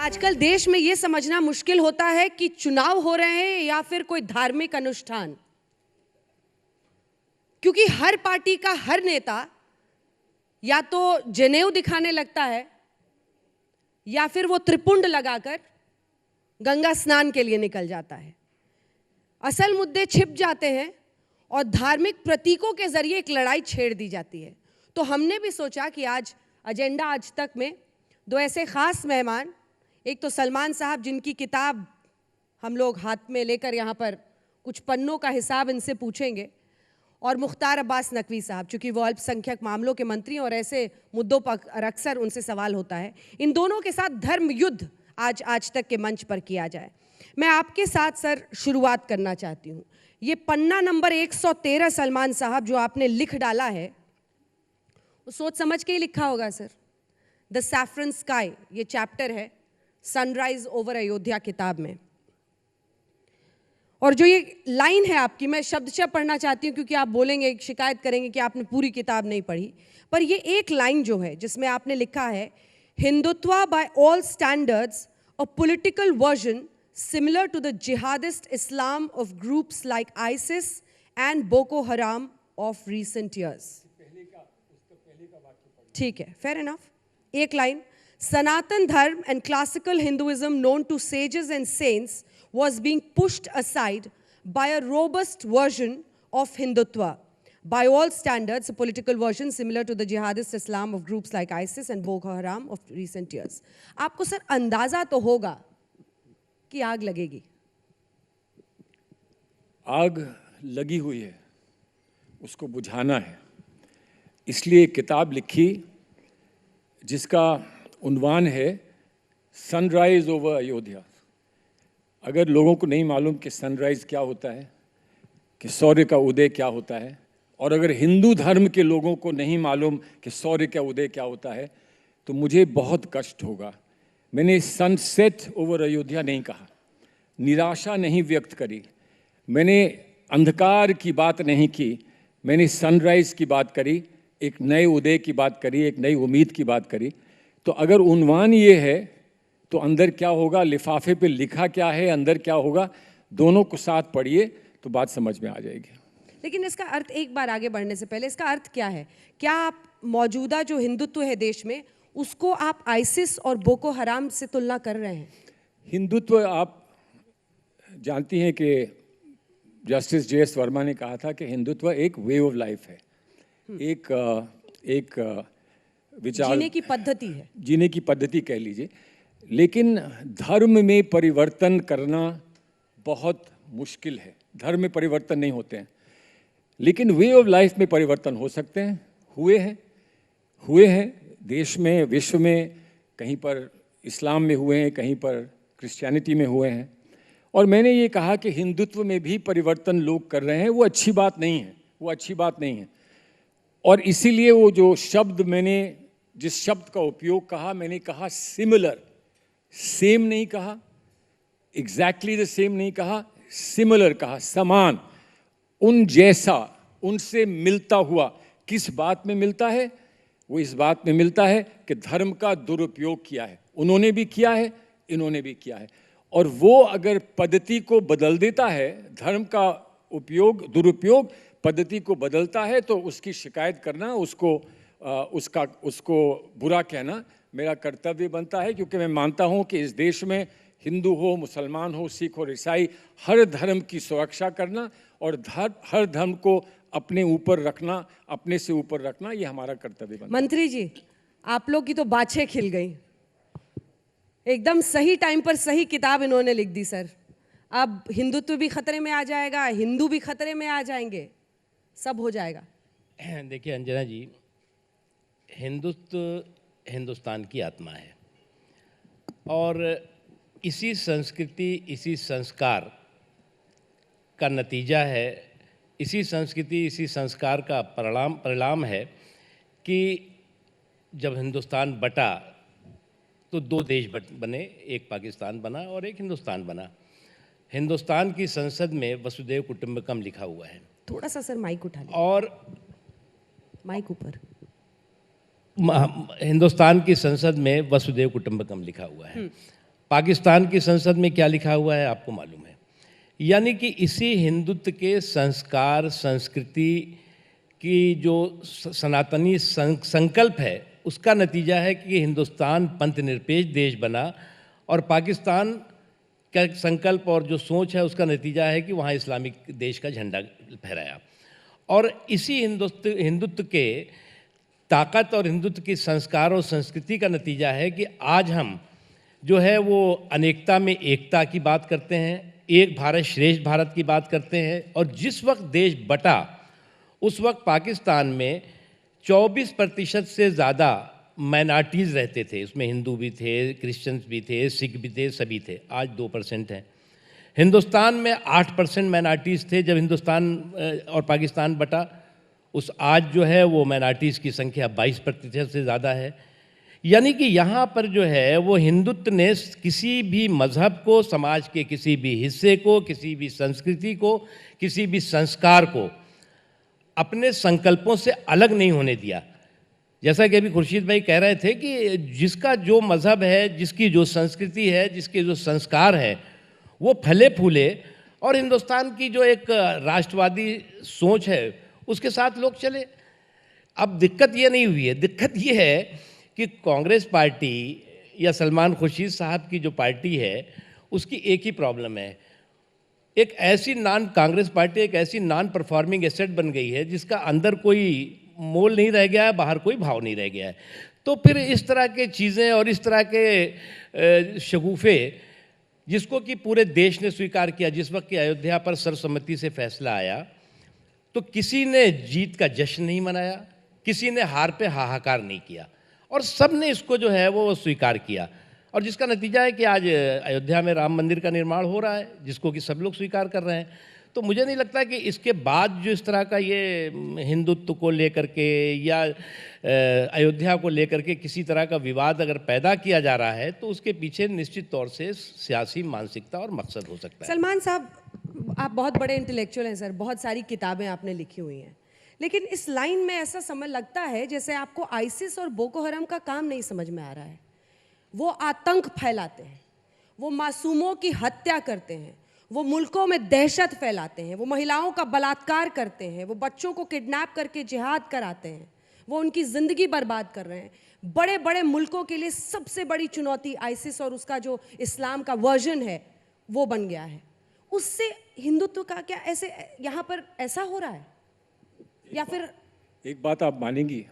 आजकल देश में ये समझना मुश्किल होता है कि चुनाव हो रहे हैं या फिर कोई धार्मिक अनुष्ठान, क्योंकि हर पार्टी का हर नेता या तो जनेऊ दिखाने लगता है या फिर वो त्रिपुंड लगाकर गंगा स्नान के लिए निकल जाता है। असल मुद्दे छिप जाते हैं और धार्मिक प्रतीकों के जरिए एक लड़ाई छेड़ दी जाती है। तो हमने भी सोचा कि आज एजेंडा आज तक में दो ऐसे खास मेहमान, एक तो सलमान साहब जिनकी किताब हम लोग हाथ में लेकर यहाँ पर कुछ पन्नों का हिसाब इनसे पूछेंगे, और मुख्तार अब्बास नकवी साहब, चूँकि वो अल्पसंख्यक मामलों के मंत्री और ऐसे मुद्दों पर अक्सर उनसे सवाल होता है। इन दोनों के साथ धर्म युद्ध आज तक के मंच पर किया जाए। मैं आपके साथ सर शुरुआत करना चाहती हूँ। ये पन्ना नंबर 113 सलमान साहब जो आपने लिख डाला है, वो सोच समझ के ही लिखा होगा सर। द सैफरन स्काई ये चैप्टर है सनराइज ओवर अयोध्या किताब में, और जो ये लाइन है आपकी, मैं शब्दशः पढ़ना चाहती हूँ क्योंकि आप बोलेंगे, शिकायत करेंगे कि आपने पूरी किताब नहीं पढ़ी, पर ये एक लाइन जो है जिसमें आपने लिखा है, Hindutva by all standards a political version similar to the jihadist Islam of groups like ISIS and Boko Haram of recent years. ठीक है, फेयर इनफ। एक line, Sanatan Dharma and classical Hinduism known to sages and saints was being pushed aside by a robust version of Hindutva. By all standards, a political version similar to the jihadist Islam of groups like ISIS and Boko Haram of recent years. आपको sir अंदाजा तो होगा कि आग लगेगी। आग लगी हुई है, उसको बुझाना है, इसलिए किताब लिखी जिसका उन्वान है सनराइज ओवर अयोध्या। अगर लोगों को नहीं मालूम कि सनराइज़ क्या होता है, कि सूर्य का उदय क्या होता है, और अगर हिंदू धर्म के लोगों को नहीं मालूम कि सूर्य का उदय क्या होता है, तो मुझे बहुत कष्ट होगा। मैंने सनसेट ओवर अयोध्या नहीं कहा, निराशा नहीं व्यक्त करी, मैंने अंधकार की बात नहीं की, मैंने सनराइज़ की बात करी, एक नए उदय की बात करी, एक नई उम्मीद की बात करी। तो अगर उन्वान ये है तो अंदर क्या होगा, लिफाफे पे लिखा क्या है, अंदर क्या होगा, दोनों को साथ पढ़िए तो बात समझ में आ जाएगी। लेकिन इसका अर्थ, एक बार आगे बढ़ने से पहले, इसका अर्थ क्या है? क्या आप मौजूदा जो हिंदुत्व है देश में, उसको आप आइसिस और बोको हराम से तुलना कर रहे हैं? हिंदुत्व, आप जानती हैं कि जस्टिस JS वर्मा ने कहा था कि हिंदुत्व एक वे ऑफ लाइफ है, एक विचार, जीने की पद्धति है, जीने की पद्धति कह लीजिए। लेकिन धर्म में परिवर्तन करना बहुत मुश्किल है। धर्म में परिवर्तन नहीं होते हैं, लेकिन वे ऑफ लाइफ में परिवर्तन हो सकते हैं, हुए हैं देश में, विश्व में, कहीं पर इस्लाम में हुए हैं, कहीं पर क्रिश्चियनिटी में हुए हैं। और मैंने ये कहा कि हिंदुत्व में भी परिवर्तन लोग कर रहे हैं, वो अच्छी बात नहीं है, और इसीलिए वो जो शब्द मैंने, जिस शब्द का उपयोग कहा, मैंने कहा सिमिलर, सेम नहीं कहा, एग्जैक्टली द सेम नहीं कहा, सिमिलर कहा, समान, उन जैसा, उनसे मिलता हुआ। किस बात में मिलता है? वो इस बात में मिलता है कि धर्म का दुरुपयोग किया है, उन्होंने भी किया है, इन्होंने भी किया है। और वो अगर पद्धति को बदल देता है, धर्म का दुरुपयोग पद्धति को बदलता है, तो उसकी शिकायत करना, उसको बुरा कहना मेरा कर्तव्य बनता है, क्योंकि मैं मानता हूं कि इस देश में हिंदू हो, मुसलमान हो, सिख और ईसाई, हर धर्म की सुरक्षा करना और हर धर्म को अपने ऊपर रखना, अपने से ऊपर रखना, ये हमारा कर्तव्य बनता है। मंत्री जी, आप लोग की तो बाछें खिल गई, एकदम सही टाइम पर सही किताब इन्होंने लिख दी सर। अब हिंदुत्व भी खतरे में आ जाएगा, हिंदू भी खतरे में आ जाएंगे, सब हो जाएगा। देखिए अंजना जी, हिंदुत्व हिंदुस्तान की आत्मा है, और इसी संस्कृति, इसी संस्कार का नतीजा है, इसी संस्कृति, इसी संस्कार का परिणाम है कि जब हिंदुस्तान बटा तो दो देश बने, एक पाकिस्तान बना और एक हिंदुस्तान बना। हिंदुस्तान की संसद में वसुदेव कुटुंबकम लिखा हुआ है। थोड़ा सा सर माइक उठा लीजिए। और माइक ऊपर। हिंदुस्तान की संसद में वसुदेव कुटुंबकम लिखा हुआ है। पाकिस्तान की संसद में क्या लिखा हुआ है आपको मालूम है। यानी कि इसी हिंदुत्व के संस्कार संस्कृति की जो सनातनी संकल्प है उसका नतीजा है कि हिंदुस्तान पंथनिरपेक्ष देश बना, और पाकिस्तान का संकल्प और जो सोच है उसका नतीजा है कि वहाँ इस्लामिक देश का झंडा फहराया। और इसी हिंदुत्व के ताकत और हिंदुत्व की संस्कार और संस्कृति का नतीजा है कि आज हम जो है वो अनेकता में एकता की बात करते हैं, एक भारत श्रेष्ठ भारत की बात करते हैं। और जिस वक्त देश बटा उस वक्त पाकिस्तान में 24% से ज़्यादा माइनॉरिटीज़ रहते थे, उसमें हिंदू भी थे, क्रिश्चियंस भी थे, सिख भी थे, सभी थे। आज 2% हैं। हिंदुस्तान में 8% माइनॉरिटीज़ थे जब हिंदुस्तान और पाकिस्तान बटा, उस आज जो है वो माइनॉरिटीज़ की संख्या 22% से ज़्यादा है। यानी कि यहाँ पर जो है वो हिंदुत्व ने किसी भी मज़हब को, समाज के किसी भी हिस्से को, किसी भी संस्कृति को, किसी भी संस्कार को अपने संकल्पों से अलग नहीं होने दिया। जैसा कि अभी खुर्शीद भाई कह रहे थे कि जिसका जो मज़हब है, जिसकी जो संस्कृति है, जिसके जो संस्कार है, वो फले फूले, और हिंदुस्तान की जो एक राष्ट्रवादी सोच है उसके साथ लोग चले। अब दिक्कत ये नहीं हुई है, दिक्कत ये है कि कांग्रेस पार्टी या सलमान खुर्शीद साहब की जो पार्टी है उसकी एक ही प्रॉब्लम है। एक ऐसी कांग्रेस पार्टी एक ऐसी नॉन परफॉर्मिंग एसेट बन गई है जिसका अंदर कोई मोल नहीं रह गया है, बाहर कोई भाव नहीं रह गया है। तो फिर इस तरह के चीज़ें और इस तरह के शगुफे जिसको कि पूरे देश ने स्वीकार किया, जिस वक्त कि अयोध्या पर सर्वसम्मति से फैसला आया तो किसी ने जीत का जश्न नहीं मनाया, किसी ने हार पे हाहाकार नहीं किया, और सब ने इसको जो है वो स्वीकार किया। और जिसका नतीजा है कि आज अयोध्या में राम मंदिर का निर्माण हो रहा है, जिसको कि सब लोग स्वीकार कर रहे हैं। तो मुझे नहीं लगता कि इसके बाद जो इस तरह का ये हिंदुत्व को लेकर के या अयोध्या को लेकर के किसी तरह का विवाद अगर पैदा किया जा रहा है तो उसके पीछे निश्चित तौर से सियासी मानसिकता और मकसद हो सकता है। सलमान साहब, आप बहुत बड़े इंटेलेक्चुअल हैं सर, बहुत सारी किताबें आपने लिखी हुई हैं, लेकिन इस लाइन में ऐसा समझ लगता है जैसे आपको आईसिस और बोको हराम का काम नहीं समझ में आ रहा है। वो आतंक फैलाते हैं, वो मासूमों की हत्या करते हैं, वो मुल्कों में दहशत फैलाते हैं, वो महिलाओं का बलात्कार करते हैं, वो बच्चों को किडनैप करके जिहाद कराते हैं, वो उनकी ज़िंदगी बर्बाद कर रहे हैं। बड़े बड़े मुल्कों के लिए सबसे बड़ी चुनौती आईसिस और उसका जो इस्लाम का वर्जन है वो बन गया है। उससे हिंदुत्व का क्या ऐसे यहाँ पर ऐसा हो रहा है, या फिर एक बात आप मानेंगी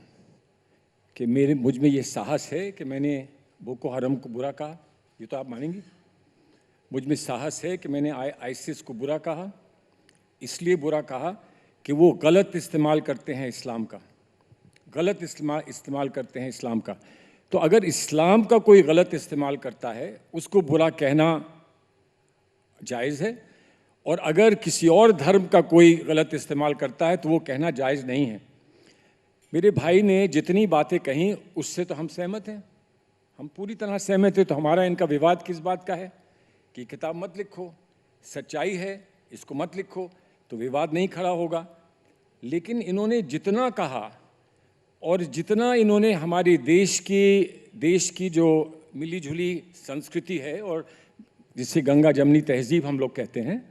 कि मुझ में ये साहस है कि मैंने बोको हराम को बुरा कहा? ये तो आप मानेंगी। मुझ में साहस है कि मैंने आईसिस को बुरा कहा, इसलिए बुरा कहा कि वो गलत इस्तेमाल करते हैं इस्लाम का, गलत इस्तेमाल करते हैं इस्लाम का। तो अगर इस्लाम का कोई गलत इस्तेमाल करता है उसको बुरा कहना जायज़ है, और अगर किसी और धर्म का कोई गलत इस्तेमाल करता है तो वो कहना जायज़ नहीं है। मेरे भाई ने जितनी बातें कहीं उससे तो हम सहमत हैं, हम पूरी तरह सहमत हैं। तो हमारा इनका विवाद किस बात का है कि किताब मत लिखो, सच्चाई है इसको मत लिखो, तो विवाद नहीं खड़ा होगा। लेकिन इन्होंने जितना कहा और जितना इन्होंने हमारे देश की जो मिली जुली संस्कृति है और जिसे गंगा जमनी तहजीब हम लोग कहते हैं,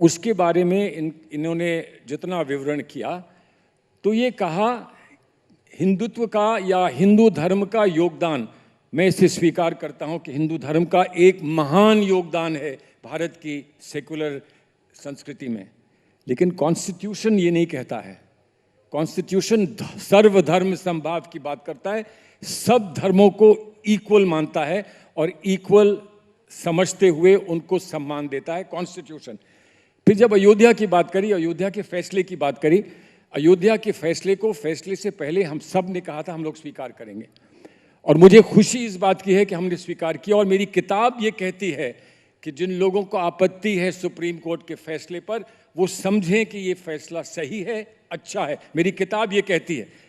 उसके बारे में इन्होंने जितना विवरण किया, तो ये कहा हिंदुत्व का या हिंदू धर्म का योगदान, मैं इसे स्वीकार करता हूं कि हिंदू धर्म का एक महान योगदान है भारत की सेकुलर संस्कृति में। लेकिन कॉन्स्टिट्यूशन ये नहीं कहता है। कॉन्स्टिट्यूशन सर्वधर्म समभाव की बात करता है, सब धर्मों को इक्वल मानता है और इक्वल समझते हुए उनको सम्मान देता है कॉन्स्टिट्यूशन। फिर जब अयोध्या की बात करी, अयोध्या के फैसले की बात करी, अयोध्या के फैसले से पहले हम सब ने कहा था हम लोग स्वीकार करेंगे, और मुझे खुशी इस बात की है कि हमने स्वीकार किया। और मेरी किताब ये कहती है कि जिन लोगों को आपत्ति है सुप्रीम कोर्ट के फैसले पर, वो समझें कि ये फैसला सही है, अच्छा है। मेरी किताब ये कहती है।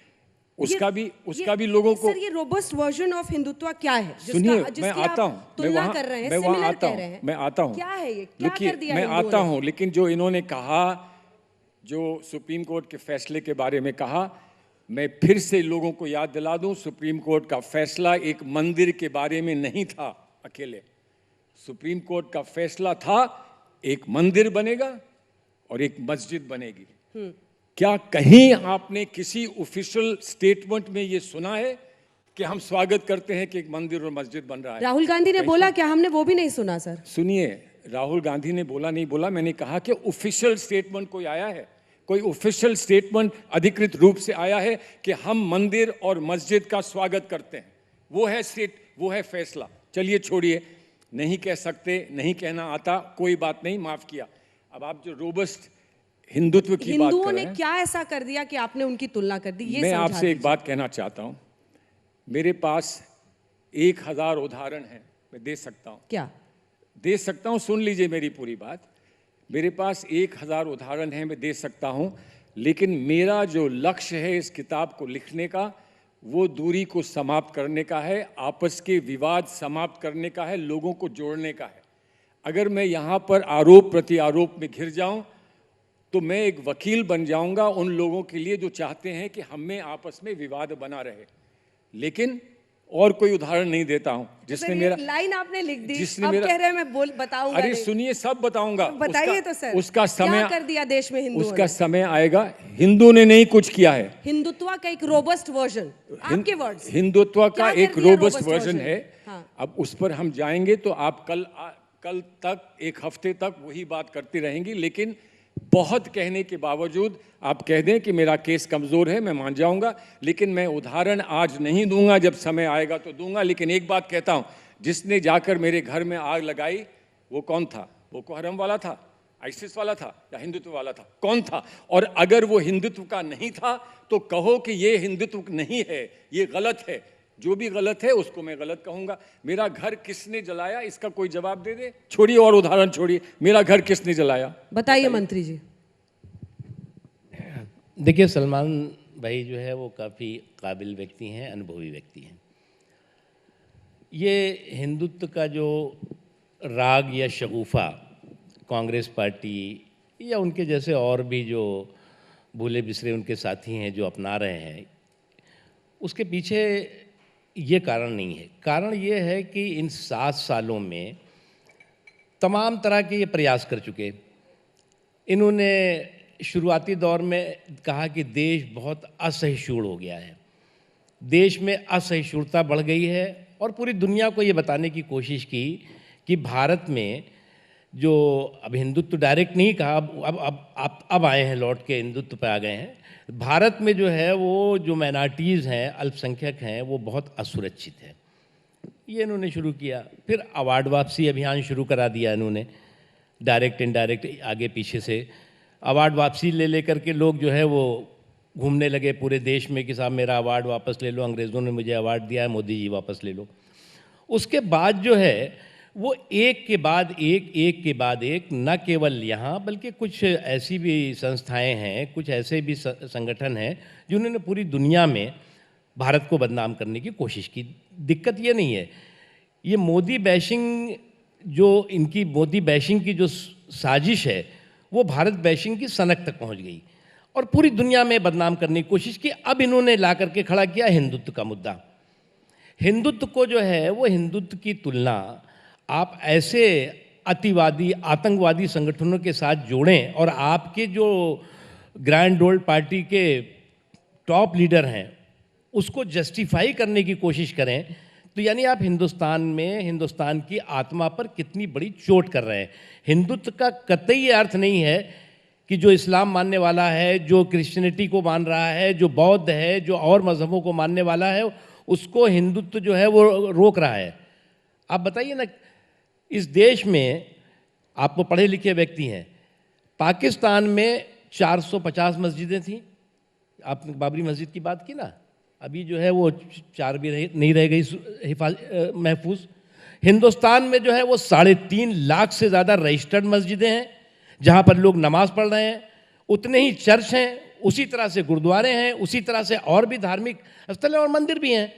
उसका भी लोगों को। सर, ये रोबस्ट वर्जन ऑफ हिंदुत्व क्या है? सुनिए, मैं आता हूँ, तुलना कर रहे हैं, सिमिलर कह रहे हैं। मैं आता हूँ, क्या है ये, क्या कर दिया मैं हिंदुओं आता ने? हूँ। लेकिन जो इन्होंने कहा, जो सुप्रीम कोर्ट के फैसले के बारे में कहा, मैं फिर से लोगों को याद दिला दूं, सुप्रीम कोर्ट का फैसला एक मंदिर के बारे में नहीं था अकेले, सुप्रीम कोर्ट का फैसला था एक मंदिर बनेगा और एक मस्जिद बनेगी। क्या कहीं आपने किसी ऑफिशियल स्टेटमेंट में ये सुना है कि हम स्वागत करते हैं कि एक मंदिर और मस्जिद बन रहा है? राहुल गांधी ने बोला क्या? हमने वो भी नहीं सुना सर। सुनिए, राहुल गांधी ने बोला नहीं बोला, मैंने कहा कि ऑफिशियल स्टेटमेंट कोई आया है, कोई ऑफिशियल स्टेटमेंट अधिकृत रूप से आया है कि हम मंदिर और मस्जिद का स्वागत करते हैं। वो है फैसला। चलिए छोड़िए, नहीं कह सकते, नहीं कहना आता, कोई बात नहीं, माफ किया। अब आप जो रोबस्ट हिंदुत्व की बात कर हिंदुओं रहे ने हैं, क्या ऐसा कर दिया कि आपने उनकी तुलना कर दी? ये मैं समझा आपसे एक दीजिए। बात कहना चाहता हूं। मेरे पास 1000 उदाहरण हैं, मैं दे सकता हूं, क्या? दे सकता हूं, सुन लीजिए मेरी पूरी बात। मेरे पास 1000 उदाहरण हैं, मैं दे सकता हूं, लेकिन मेरा जो लक्ष्य है इस किताब को लिखने का, वो दूरी को समाप्त करने का है, आपस के विवाद समाप्त करने का है, लोगों को जोड़ने का है। अगर मैं यहाँ पर आरोप प्रति आरोप में घिर जाऊं तो मैं एक वकील बन जाऊंगा उन लोगों के लिए जो चाहते हैं कि हम में आपस में विवाद बना रहे। लेकिन और कोई उदाहरण नहीं देता हूं जिसने सर, ये मेरा लाइन आपने लिख दी, जिसने अब मेरा कह रहे हैं मैं बताऊंगा अरे नहीं। सुनिए, सब बताऊंगा। बताइए तो सर, उसका समय क्या कर दिया देश में हिंदुओं उसका ने? समय आएगा। हिंदू ने नहीं कुछ किया है। हिंदुत्व का एक रोबस्ट वर्जन, आपके वर्ड्स। हिंदुत्व का क्या कर एक दिया रोबस्ट robust वर्जन version? है। हाँ। अब उस पर हम जाएंगे तो आप कल तक, एक हफ्ते तक वही बात करती रहेंगी, लेकिन बहुत कहने के बावजूद आप कह दें कि मेरा केस कमजोर है, मैं मान जाऊंगा, लेकिन मैं उदाहरण आज नहीं दूंगा, जब समय आएगा तो दूंगा। लेकिन एक बात कहता हूं, जिसने जाकर मेरे घर में आग लगाई वो कौन था? बोको हरम वाला था, आइसिस वाला था, या हिंदुत्व वाला था? कौन था? और अगर वो हिंदुत्व का नहीं था तो कहो कि ये हिंदुत्व नहीं है, ये गलत है। जो भी गलत है उसको मैं गलत कहूंगा। मेरा घर किसने जलाया, इसका कोई जवाब दे दे। छोड़िए और उदाहरण छोड़िए, मेरा घर किसने जलाया? बताइए मंत्री जी। देखिए, सलमान भाई जो है वो काफ़ी काबिल व्यक्ति हैं, अनुभवी व्यक्ति हैं। ये हिंदुत्व का जो राग या शगुफा कांग्रेस पार्टी या उनके जैसे और भी जो भूले बिसरे उनके साथी हैं जो अपना रहे हैं, उसके पीछे ये कारण नहीं है। कारण ये है कि इन 7 सालों में तमाम तरह के ये प्रयास कर चुके। इन्होंने शुरुआती दौर में कहा कि देश बहुत असहिष्णु हो गया है, देश में असहिष्णुता बढ़ गई है, और पूरी दुनिया को ये बताने की कोशिश की कि भारत में जो अब हिंदुत्व डायरेक्ट नहीं कहा, अब आए हैं, लौट के हिंदुत्व पे आ गए हैं। भारत में जो है वो जो माइनॉरिटीज़ हैं, अल्पसंख्यक हैं, वो बहुत असुरक्षित है। ये इन्होंने शुरू किया। फिर अवार्ड वापसी अभियान शुरू करा दिया इन्होंने, डायरेक्ट इनडायरेक्ट, आगे पीछे से अवार्ड वापसी ले करके लोग जो है वो घूमने लगे पूरे देश में कि साहब मेरा अवार्ड वापस ले लो, अंग्रेज़ों ने मुझे अवार्ड दिया है, मोदी जी वापस ले लो। उसके बाद जो है वो एक के बाद एक, न केवल यहाँ बल्कि कुछ ऐसी भी संस्थाएं हैं, कुछ ऐसे भी संगठन हैं जिन्होंने पूरी दुनिया में भारत को बदनाम करने की कोशिश की। दिक्कत ये नहीं है, ये मोदी बैशिंग, जो इनकी मोदी बैशिंग की जो साजिश है वो भारत बैशिंग की सनक तक पहुँच गई और पूरी दुनिया में बदनाम करने की कोशिश की। अब इन्होंने ला करके खड़ा किया हिंदुत्व का मुद्दा। हिंदुत्व को जो है वो हिंदुत्व की तुलना आप ऐसे अतिवादी आतंकवादी संगठनों के साथ जोड़ें और आपके जो ग्रैंड ओल्ड पार्टी के टॉप लीडर हैं उसको जस्टिफाई करने की कोशिश करें, तो यानी आप हिंदुस्तान में हिंदुस्तान की आत्मा पर कितनी बड़ी चोट कर रहे हैं। हिंदुत्व का कतई ये अर्थ नहीं है कि जो इस्लाम मानने वाला है, जो क्रिश्चियनिटी को मान रहा है, जो बौद्ध है, जो और मज़हबों को मानने वाला है, उसको हिंदुत्व जो है वो रोक रहा है। आप बताइए ना, इस देश में आप वो पढ़े लिखे व्यक्ति हैं, पाकिस्तान में 450 मस्जिदें थीं। आपने बाबरी मस्जिद की बात की ना, अभी जो है वो 4 भी नहीं रह गई महफूज। हिंदुस्तान में जो है वो 3.5 लाख से ज़्यादा रजिस्टर्ड मस्जिदें हैं जहाँ पर लोग नमाज़ पढ़ रहे हैं, उतने ही चर्च हैं, उसी तरह से गुरुद्वारे हैं, उसी तरह से और भी धार्मिक स्थल और मंदिर भी हैं।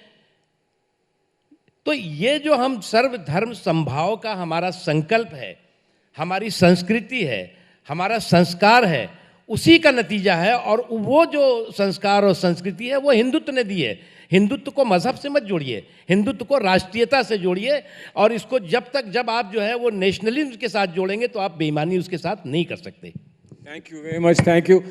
तो ये जो हम सर्वधर्म समभाव का हमारा संकल्प है, हमारी संस्कृति है, हमारा संस्कार है, उसी का नतीजा है। और वो जो संस्कार और संस्कृति है वो हिंदुत्व ने दी है। हिंदुत्व को मजहब से मत जोड़िए, हिंदुत्व को राष्ट्रीयता से जोड़िए। और इसको जब आप जो है वो नेशनलिज्म के साथ जोड़ेंगे तो आप बेईमानी उसके साथ नहीं कर सकते। Thank you very much, thank you.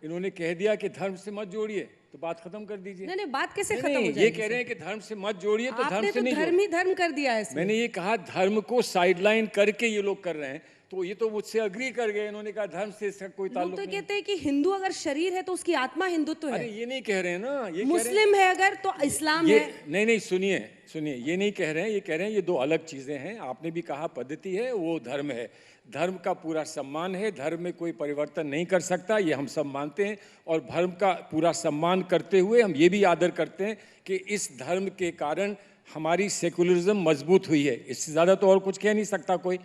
इन्होंने कह दिया कि धर्म से मत जोड़िए, तो बात खत्म कर दीजिए। नहीं, बात कैसे नहीं, खत्म हो नहीं, जाएगी? ये कह रहे हैं कि धर्म से मत जोड़िए, तो धर्म आपने से तो नहीं धर्म ही धर्म कर दिया है इसमें। मैंने ये कहा धर्म को साइडलाइन करके ये लोग कर रहे हैं, तो ये तो मुझसे अग्री कर गए। इन्होंने कहा धर्म से इसका कोई लोग ताल्लुक तो नहीं। कहते हैं कि हिंदू अगर शरीर है तो उसकी आत्मा हिंदुत्व अरे है, ये नहीं कह रहे हैं ना, ये मुस्लिम है अगर तो इस्लाम ये है। नहीं, सुनिए सुनिए, ये नहीं कह रहे हैं, ये कह रहे हैं ये दो अलग चीजें हैं। आपने भी कहा पद्धति है, वो धर्म है। धर्म का पूरा सम्मान है, धर्म में कोई परिवर्तन नहीं कर सकता, ये हम सब मानते हैं। और धर्म का पूरा सम्मान करते हुए हम ये भी आदर करते हैं कि इस धर्म के कारण हमारी सेकुलरिज्म मजबूत हुई है। इससे ज़्यादा तो और कुछ कह नहीं सकता कोई।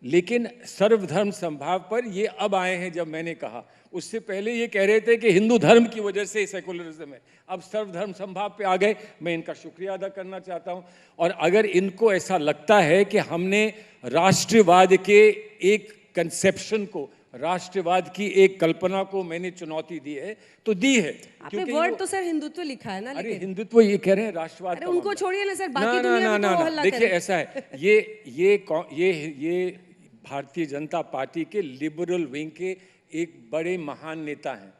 लेकिन सर्वधर्म संभाव पर ये अब आए हैं। जब मैंने कहा, उससे पहले ये कह रहे थे कि हिंदू धर्म की वजह से सेकुलरिज्म है, अब सर्वधर्म संभाव पे आ गए। मैं इनका शुक्रिया अदा करना चाहता हूँ। और अगर इनको ऐसा लगता है कि हमने राष्ट्रवाद के एक कंसेप्शन को, राष्ट्रवाद की एक कल्पना को मैंने चुनौती दी है, तो दी है। आपने वर्ड तो सर हिंदुत्व लिखा है ना, अरे लेकिन हिंदुत्व ये कह रहे हैं, राष्ट्रवाद अरे का उनको मामला। छोड़िए ना सर, ना बाकी ना दुनिया ना भी तो ना हल्ला देखिए, करे। ऐसा है, ये भारतीय जनता पार्टी के लिबरल विंग के एक बड़े महान नेता हैं।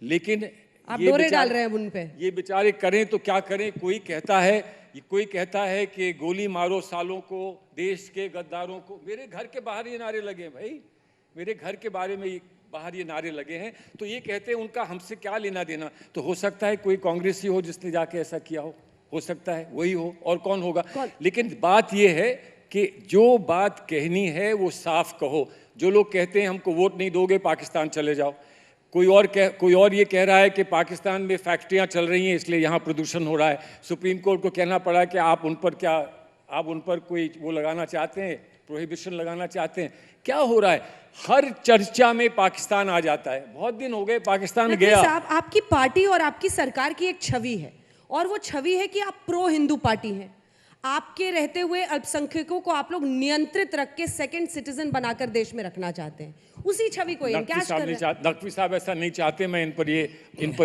लेकिन आप ये डोरे बेचारे- डाल रहे हैं उन पे। ये बेचारे करें तो क्या करें। कोई कहता है कि गोली मारो सालों को, देश के गद्दारों को। मेरे घर के बाहर ये नारे लगे हैं भाई, मेरे घर के बारे में बाहर ये नारे लगे हैं। तो ये कहते हैं उनका हमसे क्या लेना देना। तो हो सकता है कोई कांग्रेसी हो जिसने जाके ऐसा किया हो सकता है वही हो, और कौन होगा। लेकिन बात ये है कि जो बात कहनी है वो साफ कहो। जो लोग कहते हैं हमको वोट नहीं दोगे आप चले जाओ, कोई और ये कह रहा है कि पाकिस्तान में फैक्ट्रियां चल रही हैं इसलिए यहाँ प्रदूषण हो रहा है। सुप्रीम कोर्ट को कहना पड़ा कि आप उन पर कोई वो लगाना चाहते हैं, प्रोहिबिशन लगाना चाहते हैं। क्या हो रहा है? हर चर्चा में पाकिस्तान आ जाता है। बहुत दिन हो गए पाकिस्तान नकवी गया। साहब, आपकी पार्टी और आपकी सरकार की एक छवि है, और वो छवि है कि आप प्रो हिंदू पार्टी हैं। आपके रहते हुए अल्पसंख्यकों को आप लोग नियंत्रित रख के सेकंड सिटीजन बनाकर देश में रखना चाहते हैं। उसी छवि को इनकैश कर रहे हैं। नकवी साहब ऐसा नहीं चाहते। मैं इन पर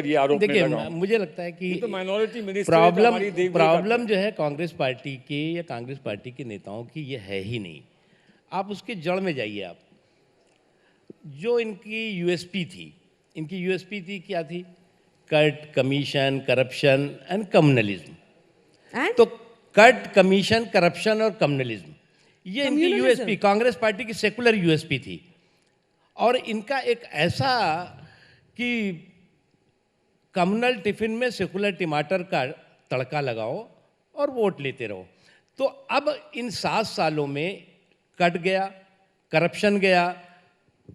ये आरोप नहीं देखिए, लगाऊं। मुझे लगता है कि ये तो माइनॉरिटी मिनिस्टर है, तो हमारी देखभाल प्रॉब्लम जो है कांग्रेस पार्टी की या कांग्रेस पार्टी के नेताओं की ये है ही नहीं। आप उसके जड़ में जाइए। आप जो इनकी यूएसपी थी क्या थी? Cut, commission, corruption and communalism. And? तो कट, कमीशन, करप्शन और कम्युनलिज्म, ये इनकी Communalism? यूएसपी, कांग्रेस पार्टी की सेकुलर यूएसपी थी। और इनका एक ऐसा कि कम्युनल टिफिन में सेकुलर टमाटर का तड़का लगाओ और वोट लेते रहो। तो अब इन 7 सालों में कट गया, करप्शन गया,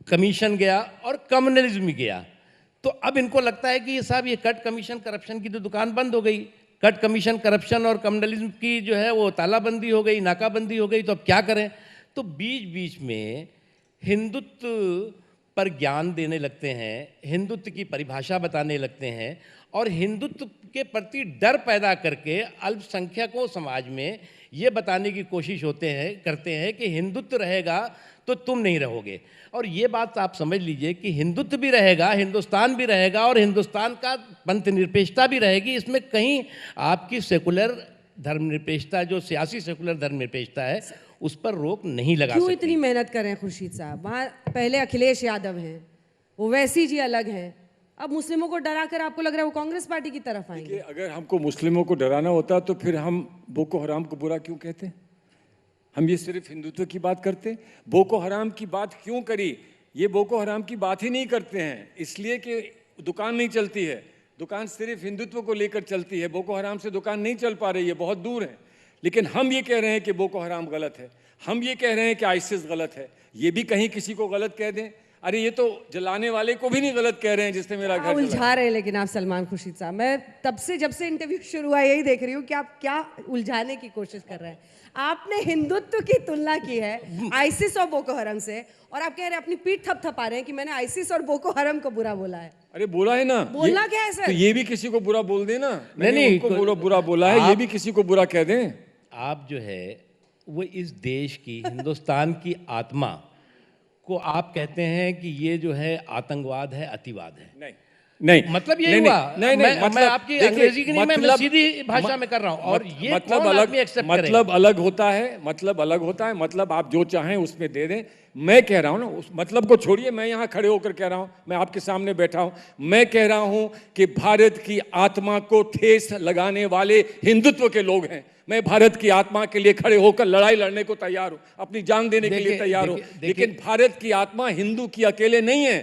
कमीशन गया और कम्युनलिज्म गया। तो अब इनको लगता है कि ये साहब ये कट, कमीशन, करप्शन की तो दुकान बंद हो गई। कट, कमीशन, करप्शन और कम्युनलिज्म की जो है वो तालाबंदी हो गई, नाकाबंदी हो गई। तो अब क्या करें? तो बीच बीच में हिंदुत्व पर ज्ञान देने लगते हैं, हिंदुत्व की परिभाषा बताने लगते हैं और हिंदुत्व के प्रति डर पैदा करके अल्पसंख्यकों समाज में ये बताने की कोशिश करते हैं कि हिंदुत्व रहेगा तो तुम नहीं रहोगे। और ये बात आप समझ लीजिए कि हिंदुत्व भी रहेगा, हिंदुस्तान भी रहेगा और हिंदुस्तान का पंथनिरपेक्षता भी रहेगी। इसमें कहीं आपकी सेकुलर धर्मनिरपेक्षता, जो सियासी सेकुलर धर्मनिरपेक्षता है, उस पर रोक नहीं लगा क्यों सकती। इतनी मेहनत कर रहे हैं खुर्शीद साहब? वहाँ पहले अखिलेश यादव हैं, ओवैसी जी अलग हैं, अब मुस्लिमों को डरा कर आपको लग रहा है वो कांग्रेस पार्टी की तरफ आएंगे? अगर हमको मुस्लिमों को डराना होता तो फिर हम बोको हराम को बुरा क्यों कहते हैं? हम ये सिर्फ हिंदुत्व की बात करते हैं। बोको हराम की बात क्यों करी? ये बोको हराम की बात ही नहीं करते हैं इसलिए कि दुकान नहीं चलती है। दुकान सिर्फ हिंदुत्व को लेकर चलती है। बोको हराम से दुकान नहीं चल पा रही है, बहुत दूर है। लेकिन हम ये कह रहे हैं कि बोको हराम गलत है, हम ये कह रहे हैं कि आईसिस गलत है। ये भी कहीं किसी को गलत कह दें, अरे ये तो जलाने वाले को भी नहीं गलत कह रहे हैं जिसने मेरा घर जलाया। उलझा रहे हैं लेकिन आप सलमान खुर्शीद साहब, मैं तब से जब से इंटरव्यू शुरू हुआ यही देख रही हूँ कि आप क्या उलझाने की कोशिश कर रहे हैं। आपने हिंदुत्व की तुलना की है आईसिस और बोको हराम से, और आप कह रहे हैं अपनी पीठ थपथपा रहे हैं कि मैंने आईसिस और बोको हराम को बुरा बोला है। अरे बोला है ना, बोलना क्या है सर? तो ये भी किसी को बुरा बोल देना। नहीं, उनको बुरा बोला है, ये भी किसी को बुरा कह दें। आप जो है वो इस देश की, हिंदुस्तान की आत्मा को आप कहते हैं कि ये जो है आतंकवाद है, अतिवाद है। नहीं नहीं, मतलब यही नहीं, हुआ। नहीं नहीं, मैं आपकी देखिए, अंग्रेजी की नहीं, मैं मतलब सीधी भाषा में कर रहा हूँ। और ये मतलब कौन अलग, आदमी एक्सेप्ट मतलब अलग होता है, मतलब अलग होता है। मतलब आप जो चाहें उसमें दे दें। मैं कह रहा हूं ना, उस मतलब को छोड़िए, मैं यहां खड़े होकर कह रहा हूं, मैं आपके सामने बैठा हूं, मैं कह रहा हूं कि भारत की आत्मा को ठेस लगाने वाले हिंदुत्व के लोग हैं। मैं भारत की आत्मा के लिए खड़े होकर लड़ाई लड़ने को तैयार हूं, अपनी जान देने के लिए तैयार हूं, लेकिन भारत की आत्मा हिंदू की अकेले नहीं है।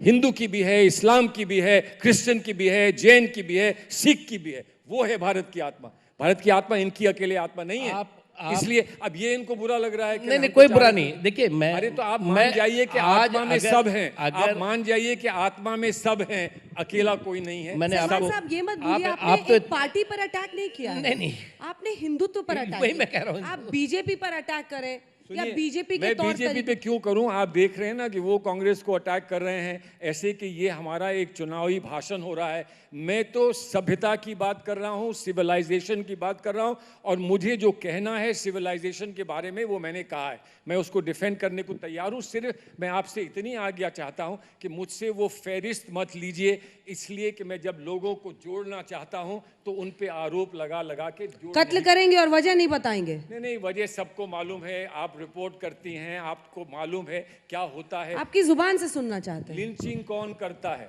हिंदू की भी है, इस्लाम की भी है, क्रिश्चियन की भी है, जैन की भी है, सिख की भी है। वो है भारत की आत्मा। भारत की आत्मा इनकी अकेले आत्मा नहीं है। इसलिए अब ये इनको बुरा लग रहा है कि नहीं, कोई बुरा नहीं। देखिए, मैं अरे तो आप मान जाइए कि आत्मा में सब हैं। आप मान जाइए कि आत्मा में सब हैं, अकेला कोई नहीं है। मैंने सलमान आपको, साहब ये मत भूलिए, आपने आप तो एक पार्टी पर अटैक नहीं किया है। नहीं, आपने हिंदुत्व पर अटैक वही किया। मैं कह रहा हूं। आप बीजेपी पर अटैक करें या बीजेपी के मैं तौर बीजेपी पे तरीकों। क्यों करूं? आप देख रहे हैं ना कि वो कांग्रेस को अटैक कर रहे हैं ऐसे कि ये हमारा एक चुनावी भाषण हो रहा है। मैं तो सभ्यता की बात कर रहा हूं, सिविलाइजेशन की बात कर रहा हूं, और मुझे जो कहना है सिविलाइजेशन के बारे में वो मैंने कहा है। मैं उसको डिफेंड करने को तैयार हूं। सिर्फ मैं आपसे इतनी आज्ञा चाहता हूं कि मुझसे वो फेरिस्त मत लीजिए, इसलिए कि मैं जब लोगों को जोड़ना चाहता हूं तो उन पे आरोप लगा लगा के कत्ल करेंगे और वजह नहीं बताएंगे। नहीं, वजह सबको मालूम है। आप रिपोर्ट करती हैं, आपको मालूम है क्या होता है। आपकी जुबान से सुनना चाहते हैं। लिंचिंग कौन करता है?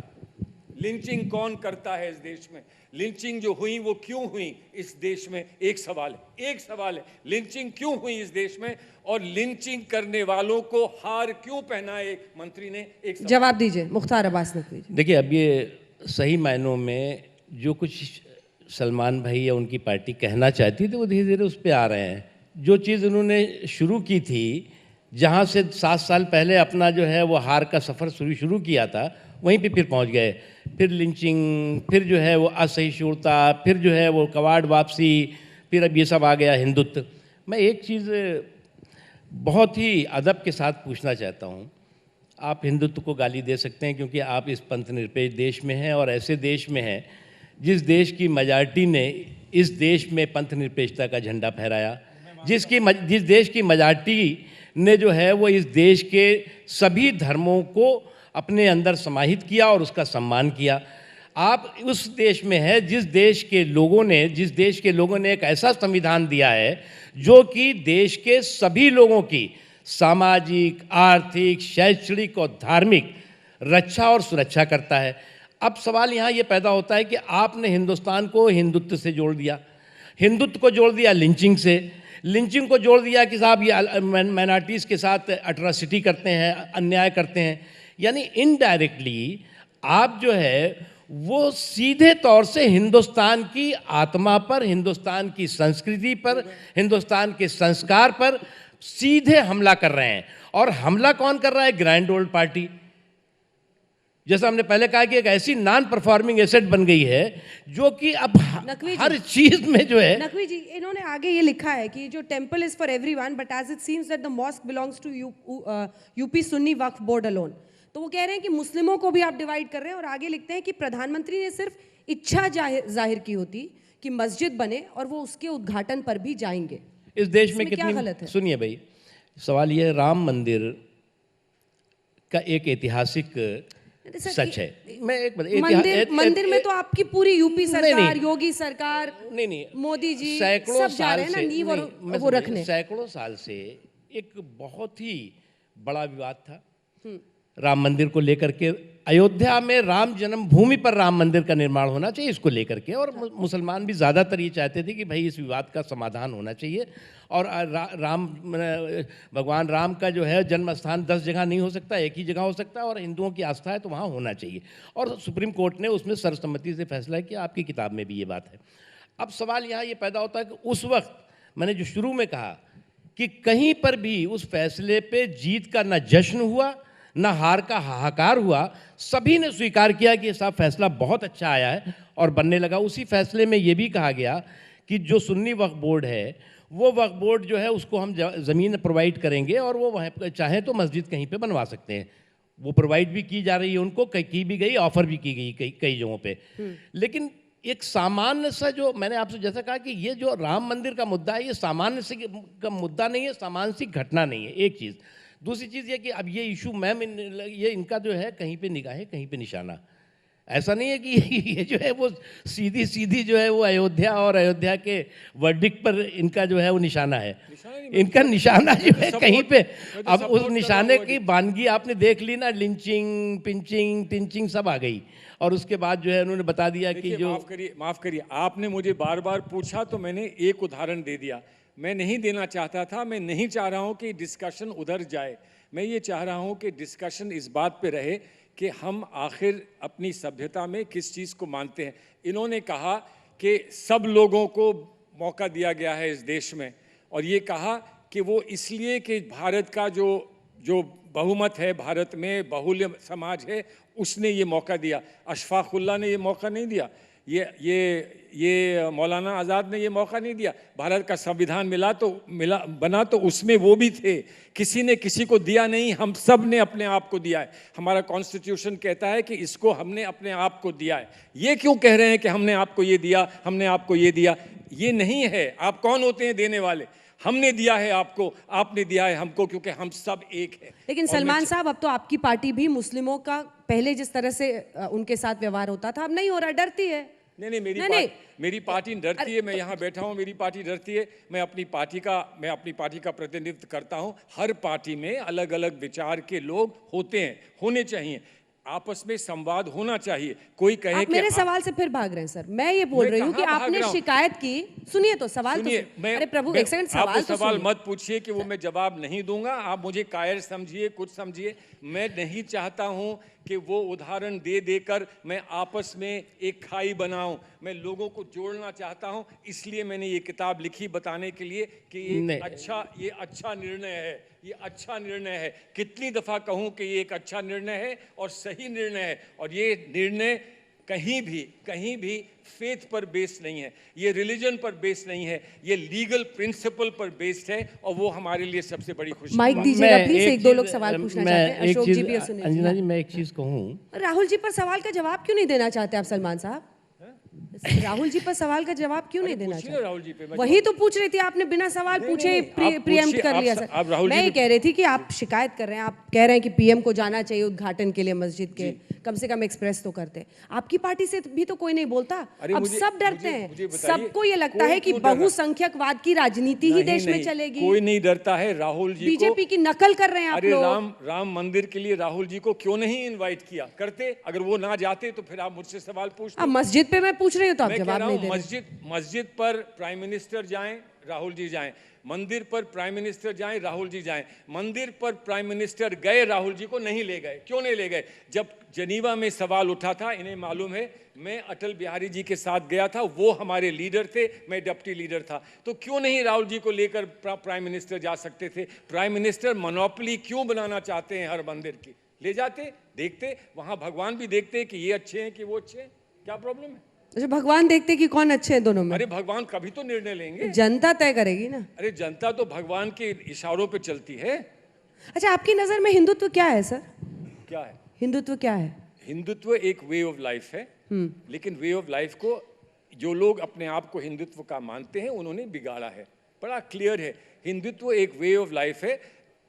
लिंचिंग कौन करता है इस देश में? लिंचिंग जो हुई वो क्यों हुई इस देश में? एक सवाल है, एक सवाल है, लिंचिंग क्यों हुई इस देश में? और लिंचिंग करने वालों को हार क्यों पहनाए मंत्री ने? एक जवाब दीजिए मुख्तार अब्बास नकवी। देखिए, अब ये सही मायनों में जो कुछ सलमान भाई या उनकी पार्टी कहना चाहती थी वो धीरे धीरे उस पर आ रहे हैं। जो चीज़ उन्होंने शुरू की थी, जहाँ से 7 साल पहले अपना जो है वो हार का सफ़र शुरू किया था, वहीं पे फिर पहुँच गए। फिर लिंचिंग, फिर जो है वो असहिष्णुता, फिर जो है वो कवाड़ वापसी, फिर अब ये सब आ गया हिंदुत्व। मैं एक चीज़ बहुत ही अदब के साथ पूछना चाहता हूँ। आप हिंदुत्व को गाली दे सकते हैं क्योंकि आप इस पंथ निरपेक्ष देश में हैं, और ऐसे देश में हैं जिस देश की मेजॉरिटी ने इस देश में पंथ निरपेक्षता का झंडा फहराया, जिस देश की मेजॉरिटी ने जो है वो इस देश के सभी धर्मों को अपने अंदर समाहित किया और उसका सम्मान किया। आप उस देश में है जिस देश के लोगों ने एक ऐसा संविधान दिया है जो कि देश के सभी लोगों की सामाजिक, आर्थिक, शैक्षणिक और धार्मिक रक्षा और सुरक्षा करता है। अब सवाल यहाँ ये पैदा होता है कि आपने हिंदुस्तान को हिंदुत्व से जोड़ दिया, हिंदुत्व को जोड़ दिया लिंचिंग से, लिंचिंग को जोड़ दिया कि साहब ये माइनॉरिटीज़ के साथ अट्रॉसिटी करते हैं, अन्याय करते हैं। यानी इनडायरेक्टली आप जो है वो सीधे तौर से हिंदुस्तान की आत्मा पर, हिंदुस्तान की संस्कृति पर, हिंदुस्तान के संस्कार पर सीधे हमला कर रहे हैं। और हमला कौन कर रहा है? Grand old party. जैसा हमने पहले कहा कि एक ऐसी नॉन परफॉर्मिंग एसेट बन गई है जो कि अब हर चीज में जो है। नकवी जी, इन्होंने आगे ये लिखा है कि जो temple is for everyone but as it seems that the mosque belongs to UP Sunni Waqf board alone. तो वो कह रहे हैं कि मुस्लिमों को भी आप डिवाइड कर रहे हैं, और आगे लिखते हैं कि प्रधानमंत्री ने सिर्फ इच्छा जाहिर की होती कि मस्जिद बने और वो उसके उद्घाटन पर भी जाएंगे। इस देश में क्या गलत है? सुनिए भाई, सवाल ये है, राम मंदिर का एक ऐतिहासिक सच है। मैं एक मंदिर में तो आपकी पूरी यूपी सरकार, योगी सरकार, नहीं, मोदी जी सैकड़ों सब जा रहे हैं ना नींव और वो रखने। सैकड़ों साल से एक बहुत ही बड़ा विवाद था राम मंदिर को लेकर के। अयोध्या में राम जन्मभूमि पर राम मंदिर का निर्माण होना चाहिए, इसको लेकर के। और मुसलमान भी ज़्यादातर ये चाहते थे कि भाई इस विवाद का समाधान होना चाहिए। और भगवान राम का जो है जन्म स्थान 10 जगह नहीं हो सकता, एक ही जगह हो सकता है, और हिंदुओं की आस्था है तो वहाँ होना चाहिए। और सुप्रीम कोर्ट ने उसमें सर्वसम्मति से फैसला किया। आपकी किताब में भी ये बात है। अब सवाल यहाँ ये पैदा होता है कि उस वक्त मैंने जो शुरू में कहा कि कहीं पर भी उस फैसले पे जीत का न जश्न हुआ न हार का हाहाकार हुआ। सभी ने स्वीकार किया कि साहब फैसला बहुत अच्छा आया है और बनने लगा। उसी फैसले में ये भी कहा गया कि जो सुन्नी वक्फ बोर्ड है वो वक्फ बोर्ड जो है उसको हम ज़मीन प्रोवाइड करेंगे और वो वहाँ चाहें तो मस्जिद कहीं पे बनवा सकते हैं। वो प्रोवाइड भी की जा रही है उनको, की भी गई, ऑफर भी की गई कई जगहों पे। लेकिन एक सामान्य सा, जो मैंने आपसे जैसा कहा कि ये जो राम मंदिर का मुद्दा है ये सामान्य से का मुद्दा नहीं है, सामान्य सी घटना नहीं है। एक चीज़ दूसरी चीज़ ये कि अब ये इशू मैम ये इनका जो है कहीं पे निगाह है कहीं पे निशाना। ऐसा नहीं है कि ये जो है वो सीधी सीधी जो है वो अयोध्या और अयोध्या के वर्डिक्ट पर इनका जो है वो निशाना है। इनका निशाना जो है कहीं पे, अब उस निशाने की वानगी आपने देख ली ना, लिंचिंग, पिंचिंग, टिंचिंग सब आ गई, और उसके बाद जो है उन्होंने बता दिया कि जो माफ करिए, आपने मुझे बार बार पूछा तो मैंने एक उदाहरण दे दिया। मैं नहीं देना चाहता था, मैं नहीं चाह रहा हूं कि डिस्कशन उधर जाए। मैं ये चाह रहा हूं कि डिस्कशन इस बात पे रहे कि हम आखिर अपनी सभ्यता में किस चीज़ को मानते हैं। इन्होंने कहा कि सब लोगों को मौका दिया गया है इस देश में, और ये कहा कि वो इसलिए कि भारत का जो बहुमत है, भारत में बहुल्य समाज है, उसने ये मौका दिया। अशफाकुल्ला ने ये मौका नहीं दिया, ये मौलाना आज़ाद ने ये मौका नहीं दिया। भारत का संविधान बना तो उसमें वो भी थे, किसी ने किसी को दिया नहीं, हम सब ने अपने आप को दिया है। हमारा कॉन्स्टिट्यूशन कहता है कि इसको हमने अपने आप को दिया है। ये क्यों कह रहे हैं कि हमने आपको ये दिया, हमने आपको ये दिया? ये नहीं है। आप कौन होते हैं देने वाले? हमने दिया है आपको, आपने दिया है हमको, क्योंकि हम सब एक है। लेकिन सलमान साहब, अब तो आपकी पार्टी भी मुस्लिमों का पहले जिस तरह से उनके साथ व्यवहार होता था अब नहीं हो रहा, डरती है। नहीं, मेरी पार्टी डरती है। मैं यहाँ बैठा हूँ, मेरी पार्टी डरती है। मैं अपनी पार्टी का प्रतिनिधित्व करता हूँ। हर पार्टी में अलग अलग विचार के लोग होते हैं, होने चाहिए, आपस में संवाद होना चाहिए। कोई कहे आप कि मेरे सवाल से फिर भाग रहे हैं सर। मैं ये बोल रही हूँ कि आपने शिकायत की। सुनिए तो सवाल तो अरे प्रभु, एक सेकंड, सवाल मत पूछिए कि वो मैं जवाब नहीं दूंगा। आप मुझे कायर समझिए, कुछ समझिए। मैं नहीं चाहता हूं कि वो उदाहरण दे देकर मैं आपस में एक खाई बनाऊं। मैं लोगों को जोड़ना चाहता हूं, इसलिए मैंने ये किताब लिखी बताने के लिए कि ये अच्छा निर्णय है। ये अच्छा निर्णय है। कितनी दफा कहूं कि ये एक अच्छा निर्णय है और सही निर्णय है, और ये निर्णय कहीं भी फेथ पर बेस्ड नहीं है, ये रिलीजन पर बेस्ड नहीं है, ये लीगल प्रिंसिपल पर बेस्ड है, और वो हमारे लिए सबसे बड़ी खुशी। माइक दीजिएगा प्लीज, एक दो लोग सवाल पूछना चाहते हैं। अशोक जी भी, अंजना जी, मैं एक चीज कहूं, राहुल जी पर सवाल का जवाब क्यों नहीं देना चाहते आप सलमान साहब? राहुल जी पर सवाल का जवाब क्यों नहीं देना चाहते? राहुल जी पे वही तो पूछ रही थी, आपने बिना सवाल पूछे प्रीएम्प्ट कर लिया सर। मैं ये कह रही थी कि आप शिकायत कर रहे हैं, आप कह रहे हैं कि पीएम को जाना चाहिए उद्घाटन के लिए मस्जिद के, कम से कम एक्सप्रेस तो करते। आपकी पार्टी से भी तो कोई नहीं बोलता। अब सब डरते हैं, सबको ये लगता है कि बहुसंख्यकवाद की राजनीति ही देश में चलेगी। कोई नहीं डरता है। राहुल जी बीजेपी की नकल कर रहे हैं आप लोग। राम मंदिर के लिए राहुल जी को क्यों नहीं इनवाइट किया? करते। अगर वो ना जाते तो फिर आप मुझसे सवाल पूछते। अब मस्जिद पे मैं पूछ रही हूँ तो आप जवाब नहीं दे रहे। मस्जिद पर प्राइम मिनिस्टर जाएं, राहुल जी जाएं। मंदिर पर प्राइम मिनिस्टर जाएं, राहुल जी जाएं। मंदिर पर प्राइम मिनिस्टर गए, राहुल जी को नहीं ले गए। क्यों नहीं ले गए? जब जनीवा में सवाल उठा था, इन्हें मालूम है, मैं अटल बिहारी जी के साथ गया था, वो हमारे लीडर थे, मैं डिप्टी लीडर था, तो क्यों नहीं राहुल जी को लेकर प्राइम मिनिस्टर जा सकते थे? प्राइम मिनिस्टर मोनोपोली क्यों बनाना चाहते हैं हर मंदिर की? ले जाते, देखते, वहां भगवान भी देखते कि ये अच्छे हैं कि वो अच्छे हैं। क्या प्रॉब्लम है? अच्छा, भगवान देखते कि कौन अच्छे हैं दोनों में? अरे भगवान कभी तो निर्णय लेंगे, जनता तय करेगी ना। अरे जनता तो भगवान के इशारों पे चलती है। अच्छा, आपकी नजर में हिंदुत्व क्या है सर? क्या है हिंदुत्व? क्या है हिंदुत्व? एक वे ऑफ लाइफ है, लेकिन वे ऑफ लाइफ को जो लोग अपने आप को हिंदुत्व का मानते हैं उन्होंने बिगाड़ा है। बड़ा क्लियर है, हिंदुत्व एक वे ऑफ लाइफ है,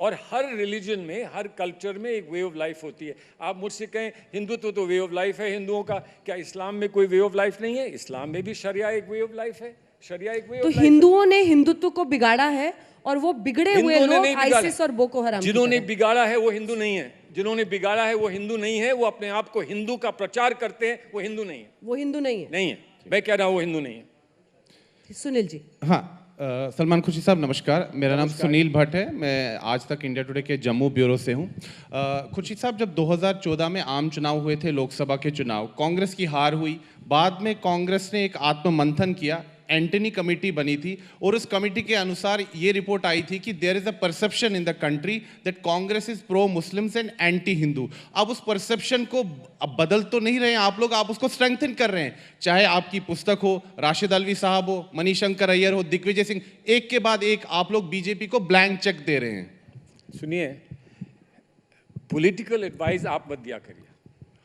और हर रिलीजन में, हर कल्चर में एक वे ऑफ लाइफ होती है। आप मुझसे कहें हिंदुत्व तो वे ऑफ लाइफ है हिंदुओं का, क्या इस्लाम में कोई वे ऑफ लाइफ नहीं है? इस्लाम में भी शरिया एक वे ऑफ लाइफ है। शरिया एक वे ऑफ लाइफ है। हिंदुओं ने हिंदुत्व को बिगाड़ा है, और वो बिगड़े हुए लोग आईसिस और बोको हराम। जिन्होंने बिगाड़ा है वो हिंदू नहीं है। जिन्होंने बिगाड़ा है वो हिंदू नहीं है। वो अपने आप को हिंदू का प्रचार करते हैं, वो हिंदू नहीं है। वो हिंदू नहीं है। नहीं है, मैं कह रहा हूँ वो हिंदू नहीं है। सुनील जी। हाँ, सलमान खुर्शी साहब नमस्कार। मेरा नाम सुनील भट्ट है, मैं आज तक इंडिया टुडे के जम्मू ब्यूरो से हूँ। खुर्शी साहब, जब 2014 में आम चुनाव हुए थे, लोकसभा के चुनाव, कांग्रेस की हार हुई। बाद में कांग्रेस ने एक आत्ममंथन किया, एंटनी कमेटी बनी थी, और उस कमेटी के अनुसार ये रिपोर्ट आई थी कि there is a perception in the country that Congress is pro Muslims and anti Hindu. अब उस परसेप्शन को अब बदल तो नहीं रहे हैं आप लोग, आप उसको स्ट्रेंथन कर रहे हैं। चाहे आपकी पुस्तक हो, राशिद अल्वी साहब हो, मणिशंकर अय्यर हो, दिग्विजय सिंह, एक के बाद एक आप लोग बीजेपी को ब्लैंक चेक दे रहे हैं। सुनिए, पॉलिटिकल एडवाइस आप मत दिया करिए।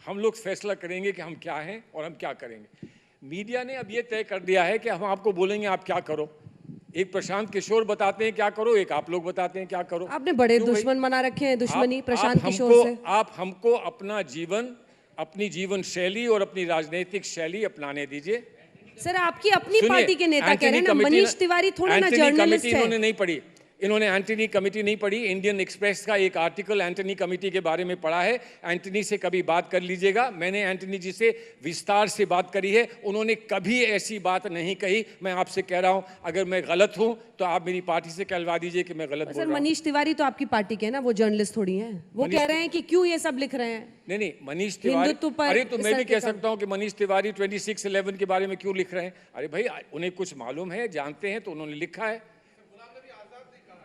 हम लोग फैसला करेंगे कि हम क्या हैं और हम क्या करेंगे। मीडिया ने अब ये तय कर दिया है कि हम आपको बोलेंगे आप क्या करो। एक प्रशांत किशोर बताते हैं क्या करो, एक आप लोग बताते हैं क्या करो। आपने बड़े क्यों भाई? दुश्मन बना रखे हैं, दुश्मनी प्रशांत आप किशोर से। आप हमको अपना जीवन, अपनी जीवन शैली और अपनी राजनीतिक शैली अपनाने दीजिए। सर आपकी अपनी सुनिए, पार्टी के नेता कह रहे हैं ना, एंटनी कमेटी मनीष तिवारी थोड़ा ना एंटनी जर्नलिस्ट कमेटी इन्होंने है। नहीं पढ़ी, इन्होंने एंटनी कमेटी नहीं पढ़ी। इंडियन एक्सप्रेस का एक आर्टिकल एंटनी कमेटी के बारे में पढ़ा है। एंटनी से कभी बात कर लीजिएगा, मैंने एंटनी जी से विस्तार से बात करी है, उन्होंने कभी ऐसी बात नहीं कही। मैं आपसे कह रहा हूं, अगर मैं गलत हूं तो आप मेरी पार्टी से कहलवा दीजिए कि मैं गलत बोल सर रहा हूं। मनीष तिवारी तो आपकी पार्टी के हैं ना, वो जर्नलिस्ट थोड़ी हैं। वो कह रहे हैं कि क्यों ये सब लिख रहे हैं। नहीं, मनीष तिवारी, हिंदुत्व पर अरे तो मैं भी सर के कह कम। सकता हूं कि मनीष तिवारी 2611 के बारे में क्यों लिख रहे हैं। अरे भाई, उन्हें कुछ मालूम है, जानते हैं, तो उन्होंने लिखा है।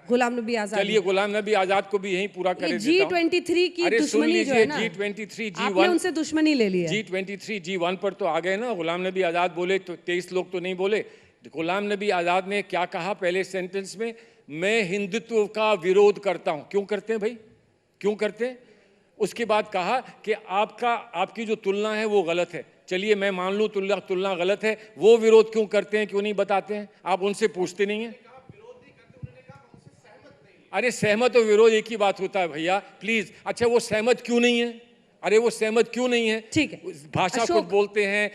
गुलाम नबी आजाद। चलिए, गुलाम नबी आजाद को भी यहीं पूरा कर देता हूं। G23 की अरे सुन दुश्मनी जो है लीजिए, ना, G23 आपने G1 उनसे दुश्मनी ले ली है। G23 G1 पर तो आ गए ना। गुलाम नबी आजाद बोले तो 23 लोग तो नहीं बोले। गुलाम नबी आजाद ने क्या कहा पहले सेंटेंस में? मैं हिंदुत्व का विरोध करता हूं। क्यों करते हैं भाई, क्यों करते हैं? उसके बाद कहा कि आपकी जो तुलना है वो गलत है। चलिए मैं मान लूं तुलना गलत है, वो विरोध क्यों करते हैं, क्यों नहीं बताते हैं? आप उनसे पूछते नहीं हैं। अरे सहमत और विरोध एक ही बात होता है भैया, प्लीज। अच्छा, वो सहमत क्यों नहीं है? अरे वो सहमत क्यों नहीं है? ठीक है। भाषा कुछ अशोक। बोलते हैं,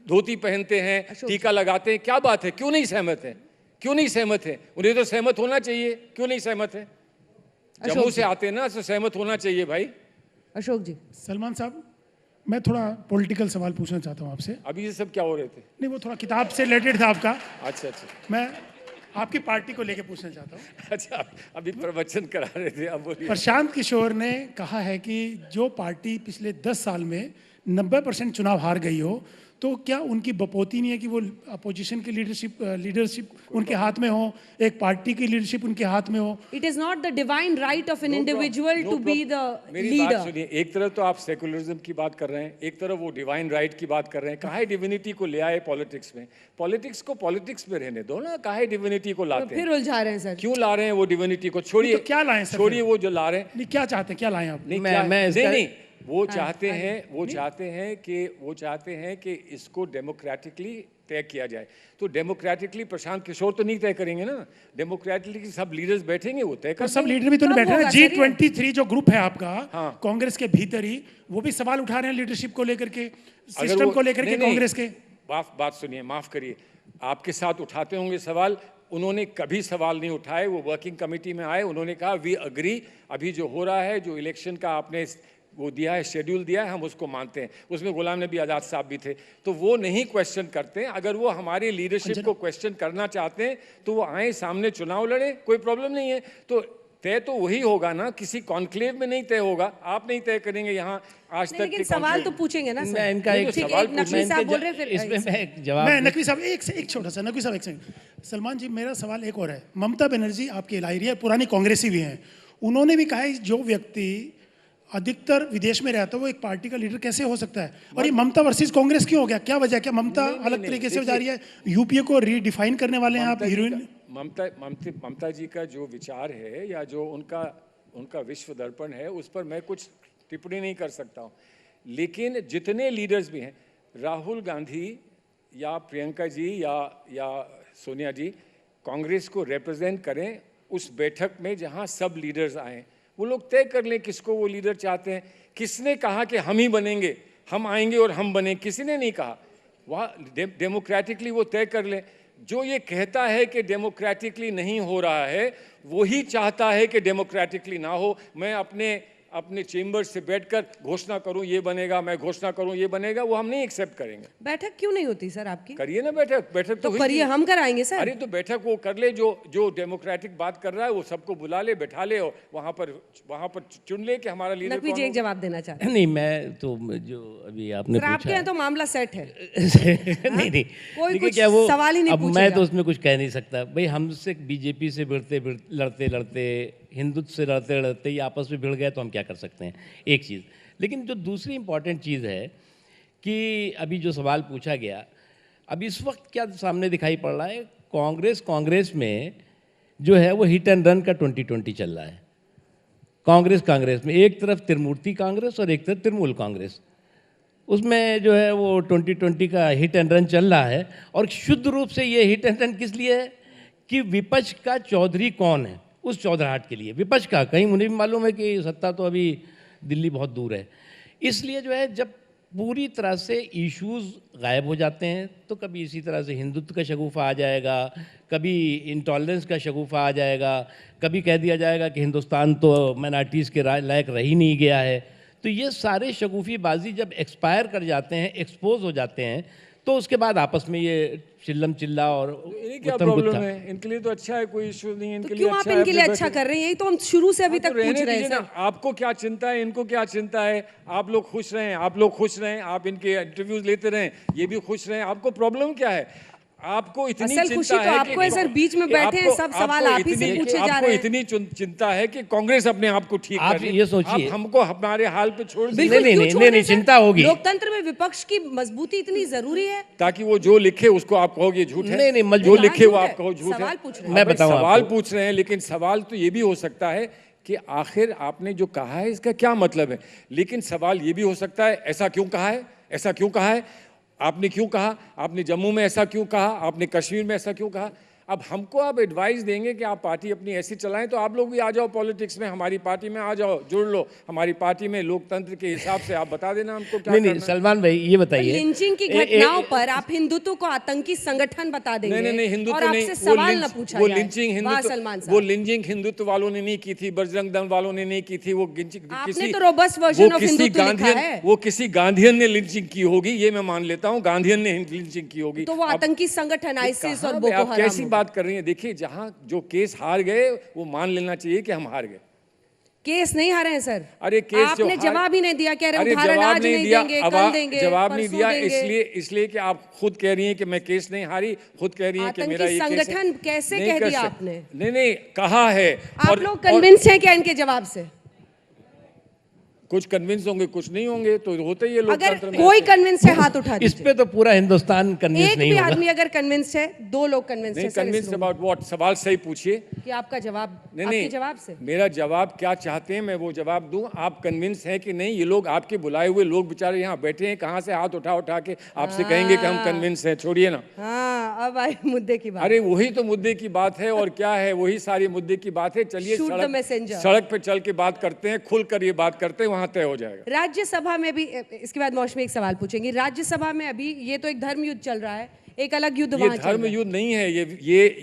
धोती पहनते हैं, अशोक। टीका लगाते हैं, क्या बात है? क्यों नहीं सहमत है? क्यों नहीं सहमत है? उन्हें तो सहमत होना चाहिए, क्यों नहीं सहमत है? जम्मू से आते हैं ना, तो सहमत होना चाहिए भाई। अशोक जी। सलमान साहब, मैं थोड़ा पॉलिटिकल सवाल पूछना चाहता हूँ आपसे। अभी ये सब क्या हो रहे थे? नहीं, वो थोड़ा किताब से रिलेटेड था आपका। अच्छा अच्छा मैं आपकी पार्टी को लेके पूछना चाहता हूँ। अच्छा, अभी प्रवचन करा रहे थे, अब बोलिए। प्रशांत किशोर ने कहा है कि जो पार्टी पिछले 10 साल में 90% चुनाव हार गई हो, तो क्या उनकी बपोती नहीं है कि वो अपोजिशन की लीडरशिप उनके हाथ में हो, एक पार्टी की लीडरशिप उनके हाथ में हो? It is not the divine right of an individual to be the मेरी बात लीडर। सुनिए, एक तरफ तो आप सेकुलरिज्म की बात कर रहे हैं, एक तरफ वो डिवाइन राइट की बात कर रहे हैं। काहे डिविनिटी को ले आए पॉलिटिक्स में? पॉलिटिक्स को पॉलिटिक्स में रहने दो ना, काहे डिविनिटी को लाते फिर हैं? उलझा रहे हैं सर। क्यों ला रहे हैं वो डिविनिटी को? छोड़िए, तो क्या लाएं सर छोड़िए फिर? वो जो ला रहे हैं। नहीं, क्या चाहते हैं, क्या लाएं आप? नहीं, मैं- क्या- मैं इसका- नहीं, वो चाहते हैं कि इसको डेमोक्रेटिकली तय किया जाए। तो डेमोक्रेटिकली प्रशांत किशोर तो नहीं तय करेंगे ना, डेमोक्रेटिकली सब लीडर्स बैठेंगे, वो तय तो कर सब लीडर भी तो नहीं कब बैठे हैं। होगा सर ये? G23 जो ग्रुप है आपका, हाँ। कांग्रेस के भीतर ही, वो भी सवाल उठा रहे हैं लीडरशिप को लेकर के, अगर सिस्टम वो- को लेकर के, नहीं, नहीं, कांग्रेस के। बात सुनिए, माफ करिए, आपके साथ उठाते होंगे सवाल, उन्होंने कभी सवाल नहीं उठाए। वो वर्किंग कमेटी में आए, उन्होंने कहा वी अग्री, अभी जो हो रहा है, जो इलेक्शन का आपने वो दिया है, शेड्यूल दिया है, हम उसको मानते हैं। उसमें गुलाम नबी आज़ाद साहब भी थे, तो वो नहीं क्वेश्चन करते हैं। अगर वो हमारी लीडरशिप को क्वेश्चन करना चाहते हैं तो वो आए सामने, चुनाव लड़े, कोई प्रॉब्लम नहीं है। तो तय तो वही होगा ना, किसी कॉन्क्लेव में नहीं तय होगा। आप नहीं तय करेंगे यहाँ आज तक लेकिन के सवाल तो conclave। पूछेंगे ना सर। मैं इनका एक ठीक है, सवाल एक नकवी मैं साहब इनके बोल रहे हैं, फिर इसमें मैं एक जवाब मैं नकवी साहब एक छोटा सा, नकवी साहब एक सेकंड। सलमान जी, मेरा सवाल एक और है। ममता बनर्जी आपके इलाही है, पुरानी कांग्रेसी भी हैं, उन्होंने भी कहा है जो व्यक्ति अधिकतर विदेश में रहता है वो एक पार्टी का लीडर कैसे हो सकता है? और ये ममता वर्सेस कांग्रेस क्यों हो गया? क्या वजह है? क्या ममता अलग तरीके से जा रही है? यूपीए को रीडिफाइन करने वाले हैं आप? हीरोइन ममता जी का जो विचार है या जो उनका विश्व दर्पण है, उस पर मैं कुछ टिप्पणी नहीं कर सकता हूँ। लेकिन जितने लीडर्स भी हैं, राहुल गांधी या प्रियंका जी या सोनिया जी, कांग्रेस को रिप्रेजेंट करें उस बैठक में जहाँ सब लीडर्स आए। वो लोग तय कर लें किसको वो लीडर चाहते हैं। किसने कहा कि हम ही बनेंगे, हम आएंगे और हम बने? किसी ने नहीं कहा। वहाँ डेमोक्रेटिकली वो तय कर लें। जो ये कहता है कि डेमोक्रेटिकली नहीं हो रहा है, वही चाहता है कि डेमोक्रेटिकली ना हो। मैं अपने चेंबर से बैठकर घोषणा करूं ये बनेगा, मैं घोषणा करूं ये बनेगा, वो हम नहीं एक्सेप्ट करेंगे। बैठक क्यों नहीं होती सर आपकी? करिए ना बैठक तो हुई करिए, थी। हम कराएंगे सर। अरे तो बैठक वो कर ले, जो डेमोक्रेटिक बात कर रहा है वो सबको बुला ले, बैठा ले और वहां पर चुन ले कि हमारा लीडर नकवी कौन जी एक होगा। जवाब देना चाहते हैं। नहीं, मैं तो जो अभी आपने सर आपके पूछा यहाँ तो मामला सेट है। नहीं नहीं, कोई देखिए कुछ क्या वो सवाल ही नहीं अब मैं पूछेगा। तो उसमें कुछ कह नहीं सकता भाई। हमसे बीजेपी से लड़ते हिंदुत्व से लड़ते ये आपस में भिड़ गए तो हम क्या कर सकते हैं? एक चीज़। लेकिन जो दूसरी इंपॉर्टेंट चीज़ है कि अभी जो सवाल पूछा गया, अब इस वक्त क्या सामने दिखाई पड़ रहा है, कांग्रेस में जो है वो हिट एंड रन का 2020 चल रहा है। कांग्रेस में एक तरफ त्रिमूर्ति कांग्रेस और एक तरफ तृणमूल कांग्रेस, उसमें जो है वो 2020 का हिट एंड रन चल रहा है। और शुद्ध रूप से ये हिट एंड रन किस लिए है कि विपक्ष का चौधरी कौन है उस चौधराहट के लिए। विपक्ष का कहीं उन्हें भी मालूम है कि सत्ता तो अभी दिल्ली बहुत दूर है, इसलिए जो है जब पूरी तरह से इश्यूज गायब हो जाते हैं तो कभी इसी तरह से हिंदुत्व का शगुफा आ जाएगा, कभी इंटॉलरेंस का शगुफा आ जाएगा, कभी कह दिया जाएगा कि हिंदुस्तान तो माइनॉरिटीज़ के लायक रह ही नहीं गया है। तो ये सारे शगुफीबाजी जब एक्सपायर कर जाते हैं, एक्सपोज हो जाते हैं, तो उसके बाद आपस में ये चिल्लम चिल्ला और इन्हें क्या उत्तम प्रॉब्लम गुत्ता। है? इनके लिए तो अच्छा है, कोई इश्यू नहीं है तो इनके लिए। क्यों आप अच्छा है, इनके लिए अपने अच्छा बैठे- कर रहे हैं? यही तो हम शुरू से अभी तो तक पूछ रहने रहे हैं दीजिए सर। ना, आपको क्या चिंता है, इनको क्या चिंता है? आप लोग खुश रहें, आप लोग खुश रहें, आप इनके इंटरव्यूज लेते रहें, ये भी खुश रहें। आपको प्रॉब्लम क्या है? आपको इतनी असल खुशी चिंता तो है आपको है सर, बीच में बैठे हैं, सब सवाल आप ही से पूछे जा रहे हैं। इतनी चिंता है कि कांग्रेस अपने आप को ठीक आप कर ले। ये सोचिए। आप हमको हमारे हाल पे छोड़ दीजिए, बिल्कुल, नहीं, क्यों नहीं, छोड़ नहीं, दें नहीं, सर? चिंता होगी। लोकतंत्र में विपक्ष की मजबूती इतनी जरूरी है। ताकि वो जो लिखे उसको आप कहोगे झूठ है। नहीं, नहीं, जो मजबूत- लिखे वो झूठ है। आप कहो झूठ है। सवाल पूछ रहे हैं। मैं भाई, बताऊं सवाल आपको। पूछ रहे हैं, लेकिन सवाल तो ये भी हो सकता है कि आखिर आपने जो कहा है इसका क्या मतलब है। लेकिन सवाल ये भी हो सकता है, ऐसा क्यों कहा है, ऐसा क्यों कहा है, आपने क्यों कहा, आपने जम्मू में ऐसा क्यों कहा, आपने कश्मीर में ऐसा क्यों कहा। अब हमको आप एडवाइस देंगे कि आप पार्टी अपनी ऐसी चलाएं, तो आप लोग भी आ जाओ पॉलिटिक्स में, हमारी पार्टी में आ जाओ, जुड़ लो हमारी पार्टी में। लोकतंत्र के हिसाब से आप बता देना हमको क्या नहीं, नहीं, करना है। सलमान भाई ये बताइए। लिंचिंग की घटनाओं पर आप हिंदुत्व को आतंकी संगठन बता देंगे। नहीं, हिंदुत्व और नहीं, आपसे सवाल न पूछा वो जाए। लिंचिंग वाह सलमान साहब। वो लिंचिंग हिंदुत्व वालों ने नहीं की थी, बजरंग दल वालों ने नहीं की थी। वो आपने तो robust version of हिंदुत्व लिखा है। वो किसी गांधीयन ने लिंचिंग की होगी, ये मैं मान लेता हूँ, गांधीयन ने लिंचिंग की होगी। तो वो अब आतंकी संगठन आईसिस कहाँ और पे बोको आप हराम कैसी होगा। बात कर रही हैं? देखिए, जहां जो केस हार गए वो मान लेना चाहिए कि हम हार गए। केस नहीं हारे हैं सर। अरे केस जो आपने हार- जवाब ही नहीं दिया, कह रहे अरे उदाहरण जवाब आज नहीं नहीं दिया, देंगे, अब कल आप देंगे, जवाब नहीं परसों दिया, देंगे। इसलिए कि आप खुद कह रही हैं कि मैं केस नहीं हारी, खुद कह रही हैं कि आतंकी मेरा ये केस है। संगठन कैसे नहीं कह कर दिया सक- आपने? नहीं कहा है। आप लोग कन्विंस हैं क्या इनके जवाब से? कुछ कन्विंस होंगे, कुछ नहीं होंगे, तो होते ही है अगर लोकतंत्र में। कोई कन्विंस है हाथ उठा इस दीजिए। पे तो पूरा हिंदुस्तान कन्विंस एक नहीं भी होगा। आदमी अगर कन्विंस है, दो लोग कन्विंस है नहीं सर इस कन्विंस रूम में। About what? सवाल सही पूछिए। कि आपका जवाब नहीं आपके जवाब से मेरा जवाब क्या चाहते हैं मैं वो जवाब दूं। आप कन्विंस हैं कि नहीं? ये लोग आपके बुलाए हुए लोग बेचारे यहाँ बैठे हैं, कहाँ से हाथ उठा उठा के आपसे कहेंगे कि हम कन्विंस हैं? छोड़िए ना। हाँ, अब आए मुद्दे की बात। अरे वही तो मुद्दे की बात है, और क्या है, वही सारी मुद्दे की बात है। चलिए Shoot the messenger. सड़क पे चल के बात करते हैं, खुल कर ये बात करते हैं, वहाँ तय हो जाएगा। राज्यसभा में भी इसके बाद मौसमी एक सवाल पूछेंगी। राज्यसभा में अभी ये तो एक धर्म युद्ध चल रहा है, एक अलग युद्ध ये वहां चल धर्म रहा है। युद्ध नहीं है,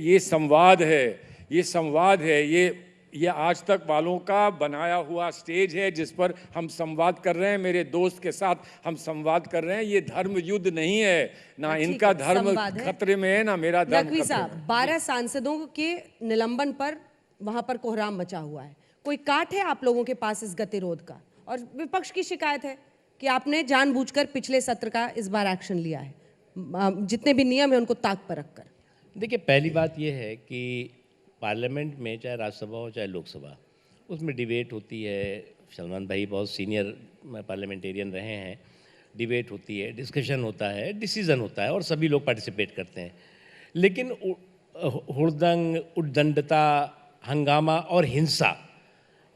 ये संवाद है, ये संवाद है। ये आज तक वालों का बनाया हुआ स्टेज है जिस पर हम संवाद कर रहे हैं, मेरे दोस्त के साथ हम संवाद कर रहे हैं। ये धर्म युद्ध नहीं है, ना ठीक इनका है, धर्म संवाद है। खतरे में है, ना मेरा धर्म नकवी खतरे में साहब, 12 सांसदों के निलंबन पर वहां पर कोहराम मचा हुआ है। कोई काट है आप लोगों के पास इस गतिरोध का? और विपक्ष की शिकायत है कि आपने जानबूझकर पिछले सत्र का इस बार एक्शन लिया है, जितने भी नियम है उनको ताक पर रखकर। देखिए, पहली बात यह है कि पार्लियामेंट में चाहे राज्यसभा हो चाहे लोकसभा, उसमें डिबेट होती है। सलमान भाई बहुत सीनियर पार्लियामेंटेरियन रहे हैं। डिबेट होती है, डिस्कशन होता है, डिसीजन होता है और सभी लोग पार्टिसिपेट करते हैं। लेकिन हुड़दंग, उद्दंडता, हंगामा और हिंसा,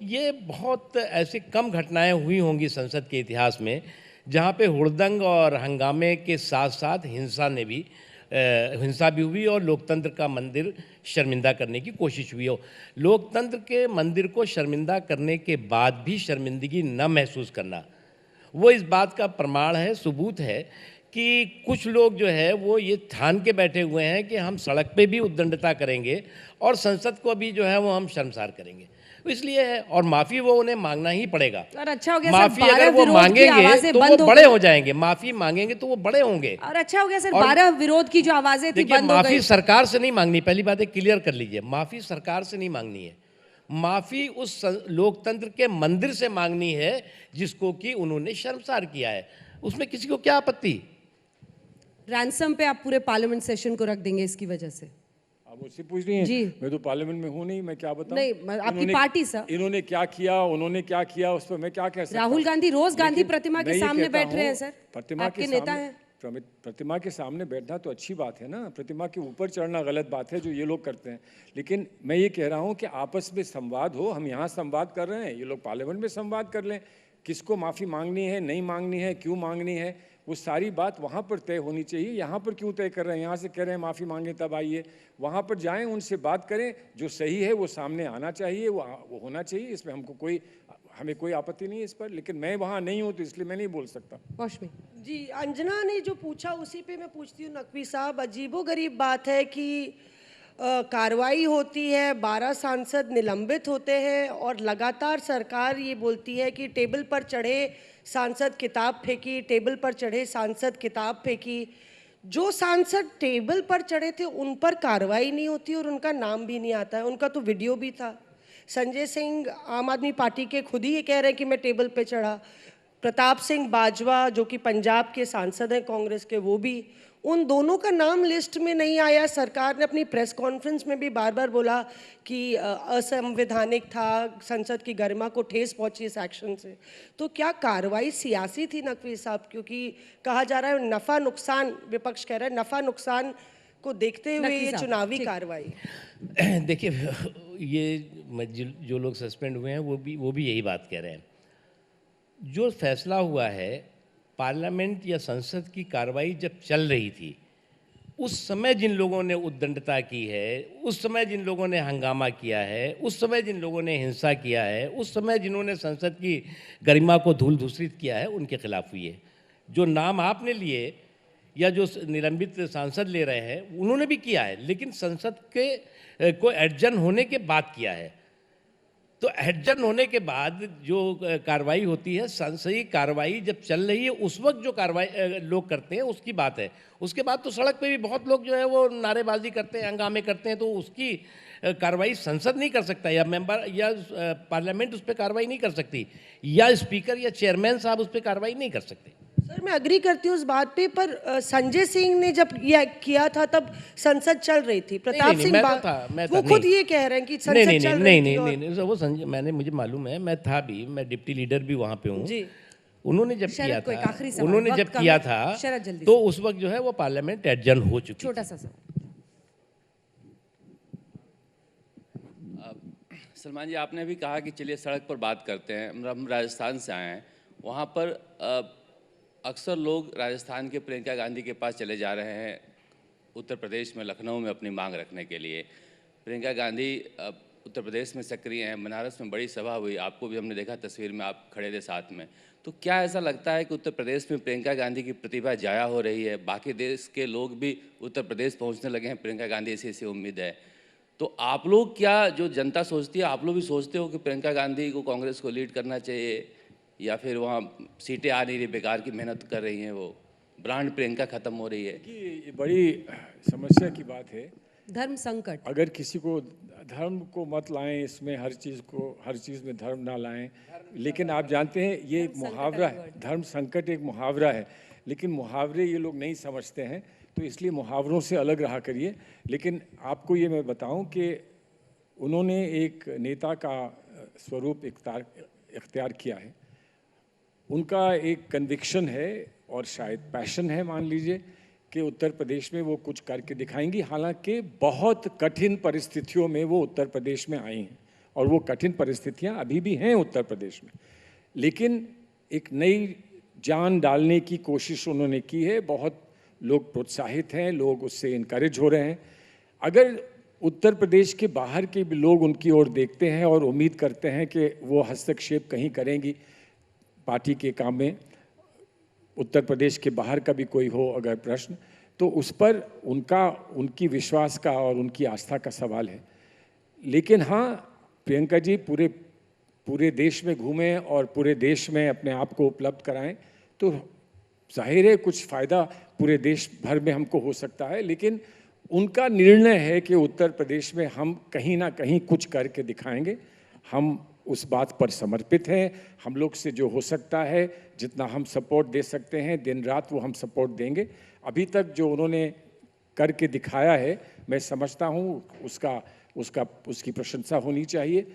ये बहुत ऐसी कम घटनाएं हुई होंगी संसद के इतिहास में जहाँ पे हुड़दंग और हंगामे के साथ साथ हिंसा भी हुई और लोकतंत्र का मंदिर शर्मिंदा करने की कोशिश हुई हो। लोकतंत्र के मंदिर को शर्मिंदा करने के बाद भी शर्मिंदगी न महसूस करना, वो इस बात का प्रमाण है, सबूत है कि कुछ लोग जो है वो ये ठान के बैठे हुए हैं कि हम सड़क पे भी उद्दंडता करेंगे और संसद को भी जो है वो हम शर्मसार करेंगे। इसलिए है, और माफ़ी वो उन्हें मांगना ही पड़ेगा। और अच्छा हो गया सर, माफ़ी 12 अगर वो विरोध की मांगेंगे आवाजें तो बंद वो हो बड़े गई। हो जाएंगे, माफ़ी मांगेंगे तो वो बड़े होंगे। और अच्छा हो गया सर, और 12 विरोध की जो आवाजें थी देखिए, बंद हो माफ़ी गई। सरकार से नहीं मांगनी, पहली बात है क्लियर कर लीजिए, माफ़ी सरकार से नहीं मांगनी है, माफ़ी उस लोकतंत्र के मंदिर से मांगनी है जिसको कि उन्होंने शर्मसार किया है। उसमें किसी को क्या आपत्ति? रैंसम पे आप पूरे पार्लियामेंट सेशन को रख देंगे इसकी वजह से? आप मुझसे पूछ रही हैं? जी। मैं तो पार्लियामेंट में हूँ नहीं, मैं क्या बताऊं? नहीं, आपकी पार्टी सर। इन्होंने क्या किया, उन्होंने क्या किया, उस पर मैं क्या कह सकता हूं? राहुल गांधी रोज गांधी लेकिन प्रतिमा के मैं ये सामने कहता बैठ रहे हैं हूं, सर, प्रतिमा आपके के नेता सामने- हैं। प्रतिमा के सामने बैठना तो अच्छी बात है ना, प्रतिमा के ऊपर चढ़ना गलत बात है जो ये लोग करते हैं। लेकिन मैं ये कह रहा हूँ कि आपस में संवाद हो, हम यहाँ संवाद कर रहे हैं, ये लोग पार्लियामेंट में संवाद कर लें। किसको माफ़ी मांगनी है, नहीं मांगनी है, क्यों मांगनी है, वो सारी बात वहाँ पर तय होनी चाहिए। यहाँ पर क्यों तय कर रहे हैं? यहाँ से कह रहे हैं माफ़ी मांगे तब आइए, वहाँ पर जाएं, उनसे बात करें, जो सही है वो सामने आना चाहिए, वो होना चाहिए। इसमें हमें कोई आपत्ति नहीं है इस पर, लेकिन मैं वहाँ नहीं हूँ तो इसलिए मैं नहीं बोल सकता। मौसमी जी, अंजना ने जो पूछा उसी पे मैं पूछती हूँ नकवी साहब। अजीबोगरीब बात है कि कार्रवाई होती है, 12 सांसद निलंबित होते हैं और लगातार सरकार ये बोलती है कि टेबल पर चढ़े सांसद किताब फेंकी, टेबल पर चढ़े सांसद किताब फेंकी। जो सांसद टेबल पर चढ़े थे उन पर कार्रवाई नहीं होती और उनका नाम भी नहीं आता है। उनका तो वीडियो भी था। संजय सिंह आम आदमी पार्टी के खुद ही ये कह रहे हैं कि मैं टेबल पे चढ़ा। प्रताप सिंह बाजवा जो कि पंजाब के सांसद हैं कांग्रेस के, वो भी, उन दोनों का नाम लिस्ट में नहीं आया। सरकार ने अपनी प्रेस कॉन्फ्रेंस में भी बार बार बोला कि असंवैधानिक था, संसद की गरिमा को ठेस पहुंची इस एक्शन से। तो क्या कार्रवाई सियासी थी नकवी साहब? क्योंकि कहा जा रहा है नफ़ा नुकसान, विपक्ष कह रहा है नफ़ा नुकसान को देखते हुए ये चुनावी कार्रवाई। देखिए, ये जो लोग सस्पेंड हुए हैं वो भी यही बात कह रहे हैं। जो फैसला हुआ है, पार्लियामेंट या संसद की कार्रवाई जब चल रही थी, उस समय जिन लोगों ने उद्दंडता की है, उस समय जिन लोगों ने हंगामा किया है, उस समय जिन लोगों ने हिंसा किया है, उस समय जिन्होंने संसद की गरिमा को धूल धूसरित किया है, उनके खिलाफ हुई है। जो नाम आपने लिए या जो निलंबित सांसद ले रहे हैं, उन्होंने भी किया है, लेकिन संसद के को एडजर्न होने के बाद किया है। तो एडजर्न होने के बाद जो कार्रवाई होती है, संसदीय कार्रवाई जब चल रही है उस वक्त जो कार्रवाई लोग करते हैं उसकी बात है। उसके बाद तो सड़क पे भी बहुत लोग जो है वो नारेबाजी करते हैं, हंगामे करते हैं, तो उसकी कार्रवाई संसद नहीं कर सकता, या मेंबर या पार्लियामेंट उस पर कार्रवाई नहीं कर सकती, या स्पीकर या चेयरमैन साहब उस पर कार्रवाई नहीं कर सकते। सर, मैं अग्री करती हूँ उस बात पे, पर संजय सिंह ने जब ये किया था तब संसद चल रही थी। प्रताप सिंह वो खुद ये कह रहे हैं कि संसद चल रही थी। नहीं, वो संजय, मुझे मालूम है, मैं था भी, मैं डिप्टी लीडर भी वहाँ पे हूँ। उन्होंने जब किया था तो उस वक्त जो है वो पार्लियामेंट एडजर्न हो चुकी। छोटा सा सर। सलमान जी, आपने भी कहा कि चलिए सड़क पर बात करते हैं। हम राजस्थान से आए हैं, वहाँ पर अक्सर लोग राजस्थान के प्रियंका गांधी के पास चले जा रहे हैं उत्तर प्रदेश में, लखनऊ में अपनी मांग रखने के लिए। प्रियंका गांधी उत्तर प्रदेश में सक्रिय हैं, बनारस में बड़ी सभा हुई, आपको भी हमने देखा तस्वीर में, आप खड़े थे साथ में। तो क्या ऐसा लगता है कि उत्तर प्रदेश में प्रियंका गांधी की प्रतिभा जाया हो रही है? बाकी देश के लोग भी उत्तर प्रदेश पहुँचने लगे हैं, प्रियंका गांधी ऐसी उम्मीद है। तो आप लोग, क्या जो जनता सोचती है, आप लोग भी सोचते हो कि प्रियंका गांधी को कांग्रेस को लीड करना चाहिए, या फिर वहाँ सीटें आ नहीं रही, बेकार की मेहनत कर रही हैं, वो ब्रांड प्रियंका खत्म हो रही है? ये बड़ी समस्या की बात है। धर्म संकट, अगर किसी को धर्म को मत लाएं इसमें, हर चीज़ में धर्म ना लाएं। लेकिन आप जानते हैं ये एक मुहावरा है, धर्म संकट एक मुहावरा है, लेकिन मुहावरे ये लोग नहीं समझते हैं, तो इसलिए मुहावरों से अलग रहा करिए। लेकिन आपको ये मैं बताऊं कि उन्होंने एक नेता का स्वरूप इख्तियार किया है। उनका एक कन्विक्शन है और शायद पैशन है, मान लीजिए, कि उत्तर प्रदेश में वो कुछ करके दिखाएंगी। हालांकि बहुत कठिन परिस्थितियों में वो उत्तर प्रदेश में आई हैं, और वो कठिन परिस्थितियां अभी भी हैं उत्तर प्रदेश में, लेकिन एक नई जान डालने की कोशिश उन्होंने की है। बहुत लोग प्रोत्साहित हैं, लोग उससे इनकरेज हो रहे हैं। अगर उत्तर प्रदेश के बाहर के भी लोग उनकी ओर देखते हैं और उम्मीद करते हैं कि वो हस्तक्षेप कहीं करेंगी पार्टी के काम में, उत्तर प्रदेश के बाहर का भी कोई हो अगर प्रश्न, तो उस पर उनकी विश्वास का और उनकी आस्था का सवाल है। लेकिन हाँ, प्रियंका जी पूरे देश में घूमें और पूरे देश में अपने आप को उपलब्ध कराएं, तो जाहिर है कुछ फ़ायदा पूरे देश भर में हमको हो सकता है। लेकिन उनका निर्णय है कि उत्तर प्रदेश में हम कहीं ना कहीं कुछ करके दिखाएंगे। हम उस बात पर समर्पित हैं। हम लोग से जो हो सकता है, जितना हम सपोर्ट दे सकते हैं दिन रात, वो हम सपोर्ट देंगे। अभी तक जो उन्होंने करके दिखाया है, मैं समझता हूँ उसकी प्रशंसा होनी चाहिए।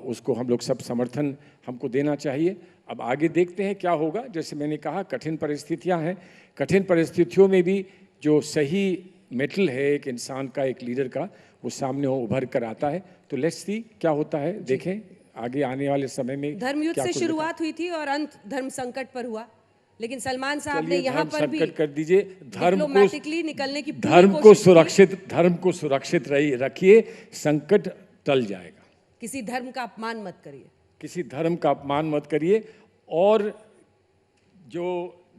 उसको हम लोग सब समर्थन हमको देना चाहिए। अब आगे देखते हैं क्या होगा। जैसे मैंने कहा, कठिन परिस्थितियां हैं। कठिन परिस्थितियों में भी जो सही मेटल है एक इंसान का, एक लीडर का, वो सामने उभर कर आता है। तो लेट्स सी क्या होता है, देखें आगे आने वाले समय में। धर्मयुद्ध से शुरुआत हुई थी और अंत धर्म संकट पर हुआ। लेकिन सलमान साहब ने चलिए यहाँ धर्म पर भी संकट कर दीजिए, डिप्लोमैटिकली निकलने की पूरी धर्म को कोशिश की। सुरक्षित रखिए, संकट टल जाएगा। किसी धर्म का अपमान मत करिए। किसी धर्म का अपमान मत करिए, और जो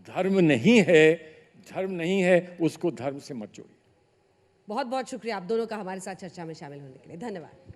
धर्म नहीं है उसको धर्म से मत जोड़िए। बहुत बहुत शुक्रिया आप दोनों का हमारे साथ चर्चा में शामिल होने के लिए। धन्यवाद।